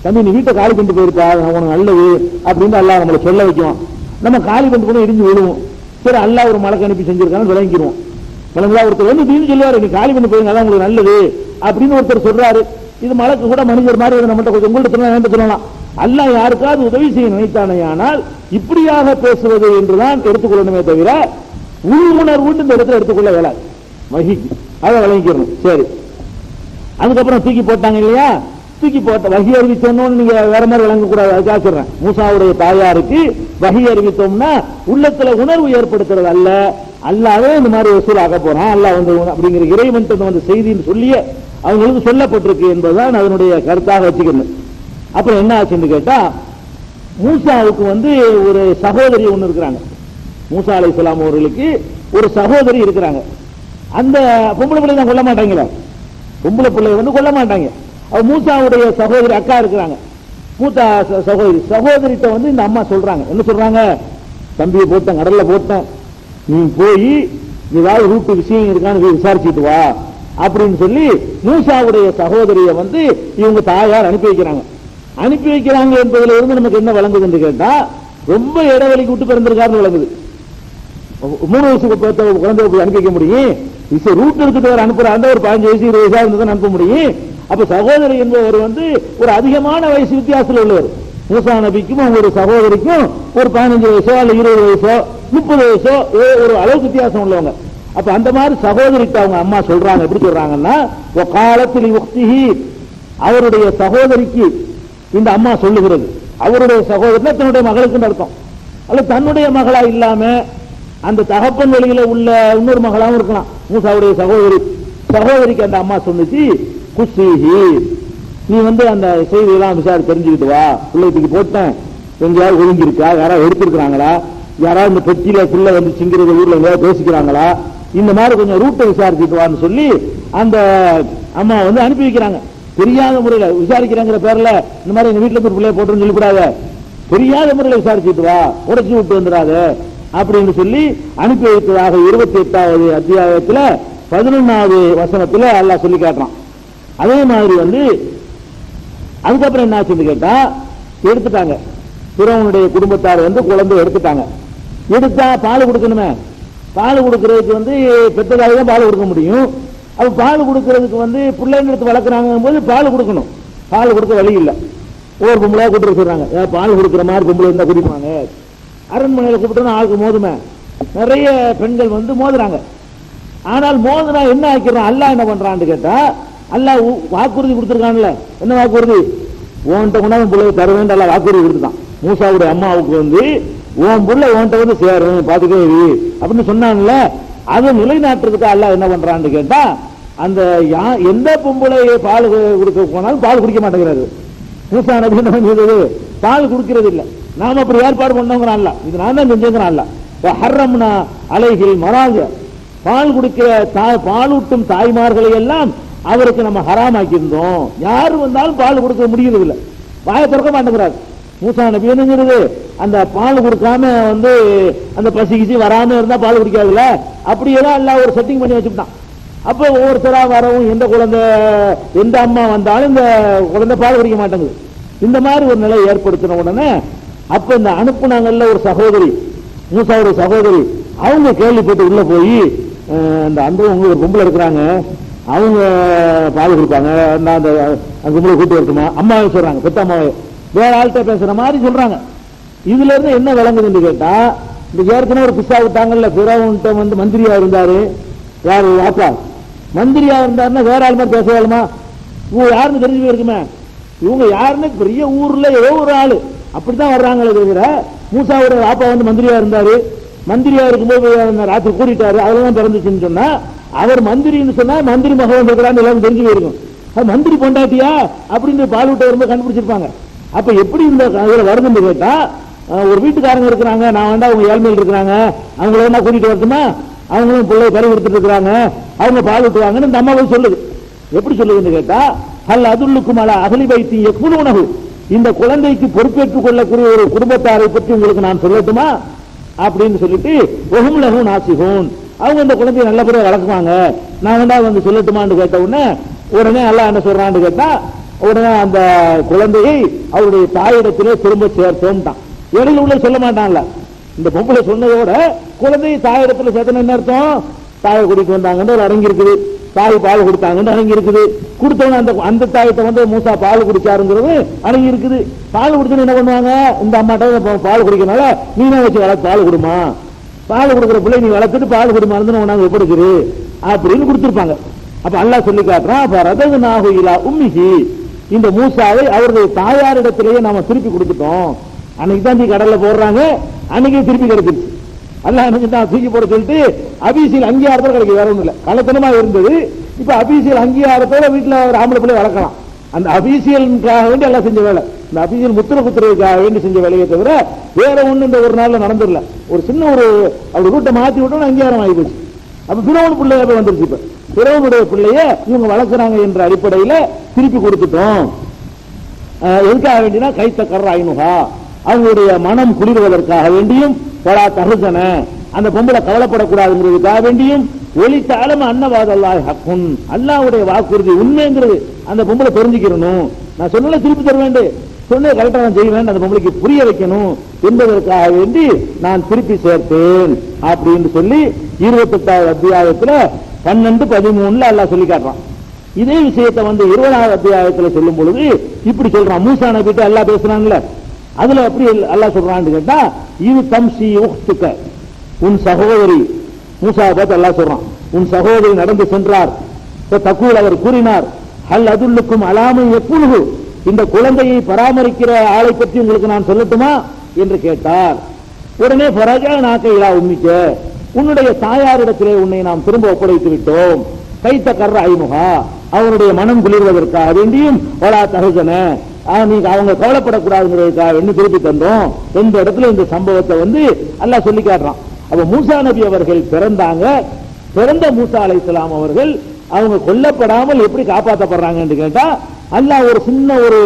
தம்பி நீ வீட்டை காலி பண்ணிட்டு போயிருப்பா உனக்கு நல்லது அப்படின்னு அல்லாஹ் நம்மளை சொல்ல வைக்கும். நம்ம காலி பண்ணிட்டு போய் இடிஞ்சு விழுவோம். சரி அல்லாஹ் ஒரு மலக்கு அனுப்பி செஞ்சிருக்கான்னு விளங்கிடுவோம். விளங்குதா? ஒருத்தர் வந்து தீனு சொல்லுவாரு, நீ காலி பண்ணி போயிருங்க அதான் உங்களுக்கு நல்லது அப்படின்னு ஒருத்தர் சொல்றாரு. இது மலக்கு கூட மனிதர் மாதிரி நம்மகிட்ட கொஞ்சம் உங்கள்கிட்ட சொல்லலாம். அல்லாஹ் யாருக்காவது உதவி செய்ய நினைத்தானே ஆனால் இப்படியாக பேசுவது என்றுதான் எடுத்துக்கொள்ளணுமே தவிர உள் உணர்வு இந்த இடத்துல எடுத்துக்கொள்ள இயலாது. வஹிக்கு அதை விளங்கிக்கணும். சரி, அதுக்கப்புறம் தூக்கி போட்டாங்க இல்லையா? தூக்கி போட்ட வஹி அறிவித்தோம்னு நீங்க வேற மாதிரி விளங்க கூடாது. அதுக்காக சொல்றேன், மூசாவுடைய தாயாருக்கு வஹி அறிவித்தோம்னா உள்ளத்துல உணர்வு ஏற்படுத்துறது அல்ல, அல்லாவே இந்த மாதிரி வசூலாக போறான், அல்லாஹ் வந்து அப்படிங்கிற இறைவன் வந்து செய்தின்னு சொல்லியே அவங்களுக்கு சொல்லப்பட்டிருக்கு என்பதுதான் அதனுடைய கருத்தாக வச்சுக்கணும். அப்புறம் என்ன ஆச்சுன்னு கேட்டா, மூசாவுக்கு வந்து ஒரு சகோதரி ஒண்ணு இருக்கிறாங்க. மூசா அலைஹிஸ்ஸலாம் அவர்களுக்கு ஒரு சகோதரி இருக்கிறாங்க. அந்த பொம்பளை பிள்ளை தான் கொல்ல மாட்டாங்களா? பொம்பளை பிள்ளைய வந்து கொல்ல மாட்டாங்க. மூசாவுடைய சகோதரி அக்கா இருக்கிறாங்க, மூத்தா சகோதரிட்ட வந்து இந்த அம்மா சொல்றாங்க, என்ன சொல்றாங்க, தம்பியை போட்டேன் கடல்ல போட்டேன், நீ போய் ஏதாவது ரூட்டு விஷயம் இருக்கான்னு விசாரிச்சுட்டு வா அப்படின்னு சொல்லி மூசாவுடைய சகோதரிய வந்து இவங்க தாயார் அனுப்பி வைக்கிறாங்க. அனுப்பி வைக்கிறாங்க என்பதுல இருந்து நமக்கு என்ன விளங்குது என்று கேட்டா, ரொம்ப இடைவெளிக்கு விட்டு பிறந்திருக்காருன்னு விளங்குது. 3 வயசுக்கு குழந்தை அனுப்பி வைக்க முடியும்? ரூட் எடுத்துட்டு அனுப்புற அந்த ஒரு 15 வயசு 20 வயசா இருந்ததை அனுப்ப முடியும். அப்ப சகோதரி என்பவர் ஒரு அதிகமான வயசு வித்தியாசத்தில் உள்ளவர். மூசா நபிக்கும் அவங்களுடைய சகோதரிக்கும் ஒரு 15 வயசோ அல்ல 20 வயசோ 30 வயசோ ஒரு அளவுக்கு வித்தியாசம் உள்ளவங்க. அப்ப அந்த மாதிரி சகோதரிக்கு அவங்க அம்மா சொல்றாங்க, எப்படி சொல்றாங்கன்னா, காலத்தில் அவருடைய சகோதரிக்கு இந்த அம்மா சொல்லுகிறது, அவருடைய சகோதரி தன்னுடைய மகளுக்கு அர்த்தம், அல்ல தன்னுடைய மகளா இல்லாம அந்த தகப்பன் வெளியில உள்ள இன்னொரு மகளாவும் இருக்கலாம். மூசாவுடைய சகோதரிக்கு அந்த அம்மா சொன்னிச்சு, குசிஹி நீ அந்த செய்தியெல்லாம் விசாரிச்சு தெரிஞ்சுக்கிட்டு வா, பிள்ளைக்கு போட்டேன், எங்கேயாவது ஒதுங்கி இருக்கா, யாராவது எடுத்திருக்கிறாங்களா, யாராவது இந்த பெட்டியில பிள்ளை சிங்கிறது ஊர்ல எங்கேயாவது பேசிக்கிறாங்களா, இந்த மாதிரி கொஞ்சம் ரூட்டை விசாரிச்சுட்டு வான்னு சொல்லி அந்த அம்மா அனுப்பி வைக்கிறாங்க. தெரியாத முறையில விசாரிக்கிறாங்கிற பேர்ல இந்த மாதிரி எங்க வீட்டுல இருந்து பிள்ளைய போட்டுன்னு சொல்லக்கூடாது, தெரியாத முறையில விசாரிச்சுட்டு வா, உடைச்சு விட்டு வந்துடாத அப்படின்னு சொல்லி அனுப்பி வைத்ததாக 28வது அத்தியாயத்துல 11வது வசனத்துல அல்லாஹ் சொல்லி காட்டுறான். அதே மாதிரி அதுக்கப்புறம் என்ன ஆச்சுன்னு கேட்டா, எடுத்துட்டாங்க பிறவனுடைய குடும்பத்தார் குழந்தை எடுத்துட்டாங்க. எடுத்தா பால் கொடுக்கணுமே, பால் கொடுக்கறதுக்கு பெற்றதாக தான் பால் கொடுக்க முடியும். அப்ப பால் கொடுக்கறதுக்கு பிள்ளைங்க எடுத்து வளர்க்குறாங்க போது பால் கொடுக்கணும், பால் கொடுக்க வழி இல்லை. ஒவ்வொரு பொம்பளையா கூப்பிட்டு சொல்றாங்க, பால் கொடுக்குற மாதிரி பொம்பளை இருந்தா குடிப்பாங்க. அரண்மனையில கூப்பிட்டு ஆளுக்கு மோதுமே, நிறைய பெண்கள் மோதுறாங்க. ஆனால் மோதுனா என்ன ஆக்கிறான், அல்லாஹ் என்ன பண்றான்னு கேட்டா, அல்லாஹ் வாக்குறுதி கொடுத்திருக்கான்ல, என்ன வாக்குறுதி, ஓன்ட்ட கொண்டாந்து பிள்ளைய தருவேன் அல்ல வாக்குறுதி கொடுத்துட்டான். மூசாவுடைய அம்மாவுக்கு ஓன் புள்ள ஓன்ட்ட சேரும் பாத்துக்கே அப்படின்னு சொன்னான்ல, அதை நிலைநாட்டுறதுக்கு அல்லாஹ் என்ன பண்றான்னு கேட்டா, அந்த எந்த பொம்பளை பால் கொடுக்க போனாலும் பால் குடிக்க மாட்டேங்கிறாரு. மூசா நபி என்ன செய்தது, பால் குடிக்கிறது இல்லை. நாம அப்படி ஏற்பாடு பண்ணவங்க அல்ல, இது நான் தான் செஞ்சவங்க அல்ல. ஹர்ரம்னா அலைஹில் மராஜ, பால் குடிக்கிற பாலூட்டும் தாய்மார்களை எல்லாம் அவருக்கு நம்ம ஹராமாக்கி இருந்தோம். யாரு வந்தாலும் பால் கொடுக்க முடியறது இல்லை, வாயை திறக்க மாட்டேங்கிறாரு. மூசா நபி என்னங்கிறது, அந்த பால் கொடுக்காம அந்த பசிக்கிச்சு வராம இருந்தா பால் குடிக்காதுல்ல, அப்படியேதான் எல்லாம் ஒரு செட்டிங் பண்ணி வச்சுட்டான். அப்ப ஒவ்வொருத்தரா வரவும் எந்த குழந்தை எந்த அம்மா வந்தாலும் இந்த குழந்தை பால் குடிக்க மாட்டேங்குது. இந்த மாதிரி ஒரு நிலை ஏற்படுத்தின உடனே அப்ப இந்த அனுப்புனாங்கல்ல ஒரு சகோதரி, மூசாவுடைய சகோதரி, அவங்க கேள்விப்பட்டு உள்ள போய் அந்த ஒரு பொம்பளை இருக்கிறாங்க, அவங்க பால் கொடுப்பாங்க, அந்த கும்பலை கூட்டு வரட்டுமா, அம்மாவை சொல்றாங்க, பெத்த அம்மாவை வேற ஆள்கிட்ட பேசுற மாதிரி சொல்றாங்க. இதுல இருந்து என்ன விளங்குதுன்னு கேட்டா, இந்த ஏற்கனவே ஒரு பிசா விட்டாங்கல்ல, பிறவன்ட்ட மந்திரியா இருந்தாரு, யாரு வாப்பா மந்திரியா இருந்தாருன்னா வேற ஆள் மாதிரி பேசுவாளுமா, இவங்க யாருன்னு தெரிஞ்சு போயிருக்குமே, இவங்க யாருன்னு பெரிய ஊர்ல ஏதோ ஒரு ஆளு அப்படித்தான் வர்றாங்களே தவிர, மூசாவுடைய வாப்பா மந்திரியா இருந்தாரு, மந்திரியா இருக்கும்போது ராத்திரி கூட்டிட்டாரு, அதெல்லாம் பிறந்துச்சுன்னு சொன்னா, அவர் மந்திரின்னு சொன்னா மந்திரி மகன் இருக்கிறான்னு எல்லாரும் தெரிஞ்சு போயிருக்கும். அது மந்திரி பொண்டாட்டியா அப்படின்னு பால் விட்ட வரும்போது கண்டுபிடிச்சிருப்பாங்க. அப்ப எப்படி இந்த வருதுன்னு கேட்டா, ஒரு வீட்டுக்காரங்க இருக்கிறாங்க, நான் வேண்டா அவங்க ஏழ்மையில் இருக்கிறாங்க, அவங்கள வேணா கூட்டிட்டு வரட்டுமா, அவங்களும் பிள்ளை பறி கொடுத்துட்டு இருக்கிறாங்க, அவங்க பால் விட்டுவாங்கன்னு இந்த அம்மா சொல்லுது. எப்படி சொல்லுதுன்னு கேட்டா, அல்ல அதுள்ளுக்கும் அல்ல அகலி வைத்தி எக்குழு உணவு, இந்த குழந்தைக்கு பொறுப்பேற்றுக் கொள்ளக்கூடிய ஒரு குடும்பத்தாரை பற்றி உங்களுக்கு நான் சொல்லட்டுமா அப்படின்னு சொல்லிட்டு, ஒஹும்லகும் நாசிகூன், அவங்க இந்த குழந்தைய நல்லபடியா வளர்க்குவாங்க, நான் வேண்டா சொல்லட்டுமான்னு கேட்ட உடனே அல்லாஹ் என்ன சொல்றான்னு கேட்டா, உடனே அந்த குழந்தையை அவருடைய தாயிடத்திலே திரும்ப சேர்த்தோம்ட்டான். இடையில உள்ள சொல்ல மாட்டான்ல, இந்த பொம்பளை சொன்னதோட குழந்தையை தாயிடத்துல சேர்த்தன என்ன அர்த்தம், தாயை கூட்டிட்டு வந்தாங்கன்னு ஒரு அடங்கி இருக்குது, தாய் பால் கொடுத்தாங்கன்னு அடங்கி இருக்குது, கொடுத்தவன அந்த தாயிட்ட மூசா பால் குடிச்சாருங்கிறது அடங்கி இருக்குது. பால் குடிச்சு என்ன பண்ணுவாங்க, இந்த அம்மாட்ட பால் குடிக்கிறனால நீனே வச்சு வளர்த்து பால் கொடுமா, பால் கொடுக்குற பிள்ளை நீ வளர்த்துட்டு பால் கொடுமா நாங்க எப்படிக்குது அப்படின்னு கொடுத்துருப்பாங்க. அப்ப அல்லாஹ் சொல்லி காட்டுறான், அப்ப ரதகு நாகுயிலா உம்மிஹி, இந்த மூசாவை அவருடைய தாயாரிடத்திலேயே நாம திருப்பி கொடுத்துட்டோம். அன்னைக்கு தான் கடல்ல போடுறாங்க, அன்னைக்கு திருப்பி கிடைச்சிருச்சு. அல்லாஹ் என்ன தூக்கி போட சொல்லிட்டு அபிசியல் அங்கீகாரத்தோட கிடைக்கும், வேற ஒண்ணு இல்ல, கள்ளத்தனமா இருந்தது. இப்ப அபிசியல் அங்கீகாரத்தோட வீட்டுல ஒரு ஆம்பளை பிள்ளை வளர்க்கலாம். அந்த அபிசியலுக்காக வேண்டி எல்லாம் செஞ்ச வேலை, இந்த அபிசியல் முத்திர குத்துறதுக்காக வேண்டி செஞ்ச வேலையை தவிர வேற ஒண்ணு இந்த ஒரு நாள்ல நடந்துடல. ஒரு சின்ன அப்படி ரூட்டை மாத்தி விட்டோம், அங்கீகாரம் ஆகி போச்சு. அப்ப பிறவன் பிள்ளைய வந்துருச்சு. இப்ப பிறவனுடைய பிள்ளைய இவங்க வளர்க்குறாங்க என்ற அடிப்படையில திருப்பி கொடுத்துட்டோம். எதுக்காக வேண்டினா கைத்த கர்ற ஐநுகா, அவங்களுடைய மனம் குளிர்வதற்காக வேண்டியும், பலா தகுசன அந்த பொம்பளை கவலைப்படக்கூடாதுங்கிறதுக்காக வேண்டியும், ஒளித்த அலம அன்னவாதல்லாஹ் ஹக்குன், அல்லாஹ்வுடைய வாக்குறுதி உண்மைங்கிறது அந்த பொம்பளை தெரிஞ்சுக்கிறணும். நான் சொன்னல திருப்பி தர வேண்டும், சொன்ன கரெக்டா நான் செய்வேன், அந்த பொம்பளைக்கு புரிய வைக்கணும் என்பதற்காக வேண்டி நான் திருப்பி சேர்த்தேன் அப்படின்னு சொல்லி 28வது அத்தியாயத்துல 12, 13 அல்லாஹ் சொல்லி காட்டுறான். இதே விஷயத்தை 20வது அத்தியாயத்தில் சொல்லும் பொழுது இப்படி சொல்றான். மூசா நபிட்ட அல்லாஹ் பேசுறாங்கல்ல, அதுல எப்படி அல்லாஹ் சொல்றான்னு கேட்டா, இது தம்சி உக்துக, உன் சகோதரி மூசாவை பார்த்து அல்லாஹ் சொல்றான், உன் சகோதரி நடந்து சென்றார். தக்கூல் அவர் கூறினார், ஹல் அதுல்லுக்கும் அலாமை எப்பொழுது, இந்த குழந்தையை பராமரிக்கிற ஆளை பற்றி உங்களுக்கு நான் சொல்லட்டுமா என்று கேட்டார். உடனே ஃபரஜா நாக்க இலா உம்மிக்க, உன்னுடைய தாயாரிடத்திலே உன்னை நாம் திரும்ப ஒப்படைத்து விட்டோம். கைத்த கர்ற ஐமுகா, அவனுடைய மனம் குளிர்வதற்காக வேண்டியும் வலா தஹசன, நீங்க அவங்க கவலைப்படக்கூடாதுங்கிறதுக்காக வேண்டி திருப்பி தந்தோம். இந்த இடத்துல இந்த சம்பவத்தை அல்லாஹ் சொல்லி காட்டுறான். அப்ப மூசா நபி அவர்கள் பிறந்தாங்க. பிறந்த மூசா அலைஹிஸ்ஸலாம் அவர்கள் அவங்க கொல்லப்படாமல் எப்படி காப்பாற்றப்படுறாங்கன்னு கேட்டா, அல்லாஹ் ஒரு சின்ன ஒரு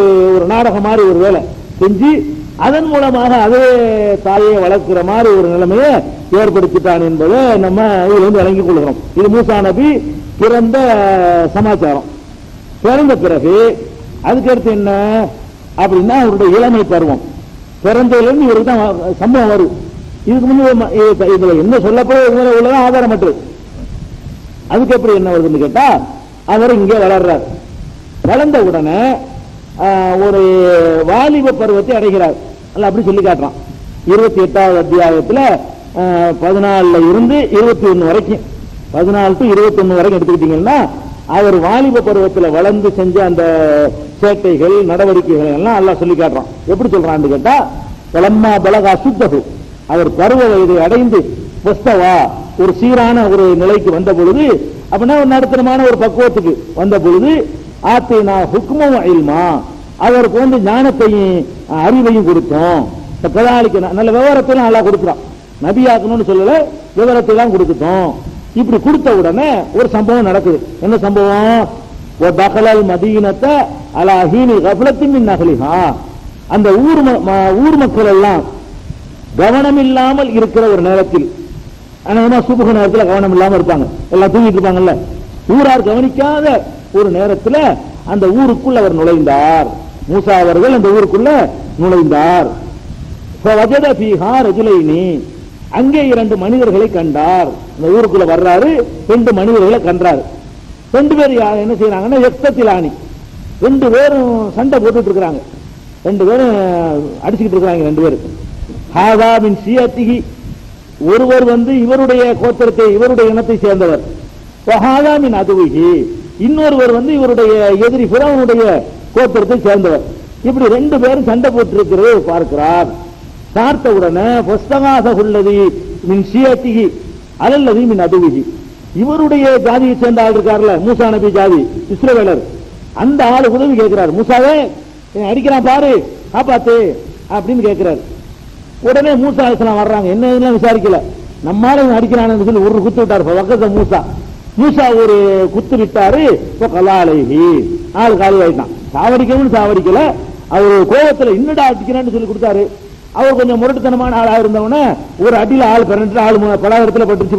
நாடகம் மாதிரி ஒரு வேலை செஞ்சு அதன் மூலமாக அதே தாயை வளர்க்கிற மாதிரி ஒரு நிலைமையை ஏற்படுத்திட்டான் என்பதை நம்ம இதுல விளங்கிக் கொள்கிறோம். இது மூசா நபி பிறந்த சமாச்சாரம். பிறந்த பிறகு அதுக்கடுத்து என்ன அப்படின்னா, அவருடைய இளமை பருவம். பிறந்ததிலிருந்து இவருக்கு தான் சம்பவம் வரும். இதுக்கு முன்னாடி இதுல என்ன சொல்லப்போது உள்ளதான் ஆதாரமற்றது. அதுக்கு எப்படி என்ன வருதுன்னு கேட்டா, அவர் இங்கே வளர்றார். வளர்ந்த உடனே ஒரு வாலிப பருவத்தை அடைகிறார். அல்ல அப்படி சொல்லி காட்டுறான். 28வது அத்தியாயத்தில் 14 இருந்து 21 வரைக்கும், 14 to 21 வரைக்கும் எடுத்துக்கிட்டீங்கன்னா, அவர் வாலிப பருவத்தில் வளர்ந்து செஞ்ச அந்த சேட்டைகள் நடவடிக்கைகள் எல்லாம் அல்லாஹ் சொல்லி காட்டுறான். எப்படி சொல்றான்னு கேட்டா, பலம்மா பலகா சுத்தகு, அவர் பருவ வயதை அடைந்து வஸ்தவா ஒரு சீரான ஒரு நிலைக்கு வந்த பொழுது, அப்படின்னா ஒரு நடுத்தரமான ஒரு பக்குவத்துக்கு வந்த பொழுது, ஆத்தினா ஹுக்மும் இல்மா, அவருக்கு ஞானத்தையும் அறிவையும் கொடுத்தோம். கதாலிக்கு நல்ல விவரத்தையும் நல்லா கொடுக்குறான். நபியாக்கணும்னு சொல்லல, விவரத்தை எல்லாம் கொடுத்துட்டோம். இப்படி கொடுத்த உடனே ஒரு சம்பவம் நடக்குது. என்ன சம்பவம்? தகலல் மதீனத்தை அலாஹீனி கஃலத்தின் நகலிஹா, அந்த ஊர் மக்கள் எல்லாம் கவனம் இல்லாமல் இருக்கிற ஒரு நேரத்தில், சுபுக நேரத்தில் கவனம் இல்லாமல் இருப்பாங்க, எல்லாம் தூங்கிட்டு இருப்பாங்கல்ல, ஊரார் கவனிக்காத ஒரு நேரத்தில் அந்த ஊருக்குள் அவர் நுழைந்தார். மூசா அவர்கள் அந்த ஊருக்குள்ள நுழைந்தார். அங்கே 2 மனிதர்களை கண்டார். அந்த ஊருக்குள்ள வர்றாரு, 2 மனிதர்களை கண்டார். 2 பேர் என்ன செய்யறாங்கன்னா, எக்தத்திலானி, 2 பேரும் சண்டை போட்டுட்டு இருக்கிறாங்க. 2 பேரும் அடிச்சுக்கிட்டு இருக்கிறாங்க. 2 பேரும் ஹாதாபின் சியத்திகி, ஒருவர் இவருடைய கோத்திரத்தை இவருடைய இனத்தை சேர்ந்தவர், ஹாதாமின் அதுவிகி, இன்னொருவர் இவருடைய எதிரி ஃபிரௌனுடைய கோத்திரத்தை சேர்ந்தவர். இப்படி 2 பேரும் சண்டை போட்டு இருக்கிறது பார்க்கிறார். பார்த்த உடனே அலல்லதி மின் அதுவிகி, இவருடைய ஜாதியை சேர்ந்த ஆள் இருக்கார்ல, மூசா நபி ஜாதி இஸ்ரவேலர், அந்த ஆளு உதவி கேட்கிறார். மூசாவே அடிக்கிறான் பாரு, காப்பாத்து அப்படின்னு கேட்கிறார். உடனே மூசா அலைஹிஸ்ஸலாம் வர்றாங்க. என்ன விசாரிக்கல, நம்மால அடிக்கிறான்னு சொல்லி ஒரு குத்து விட்டார். பக்கத்துல மூசா ஒரு குத்து விட்டாரு. கலாலைஹி, ஆளு காலி ஆயிட்டான். சாவடிக்கணும்னு சாவடிக்கல, அவர் கோபத்துல இன்னடா அடிக்கிறான்னு சொல்லி கொடுத்தாரு. அவர் கொஞ்சம் முரட்டுத்தனமான ஆளா இருந்தவன ஒரு அடியில ஆள் 12 ஆள் பல இடத்துல பட்டுச்சு.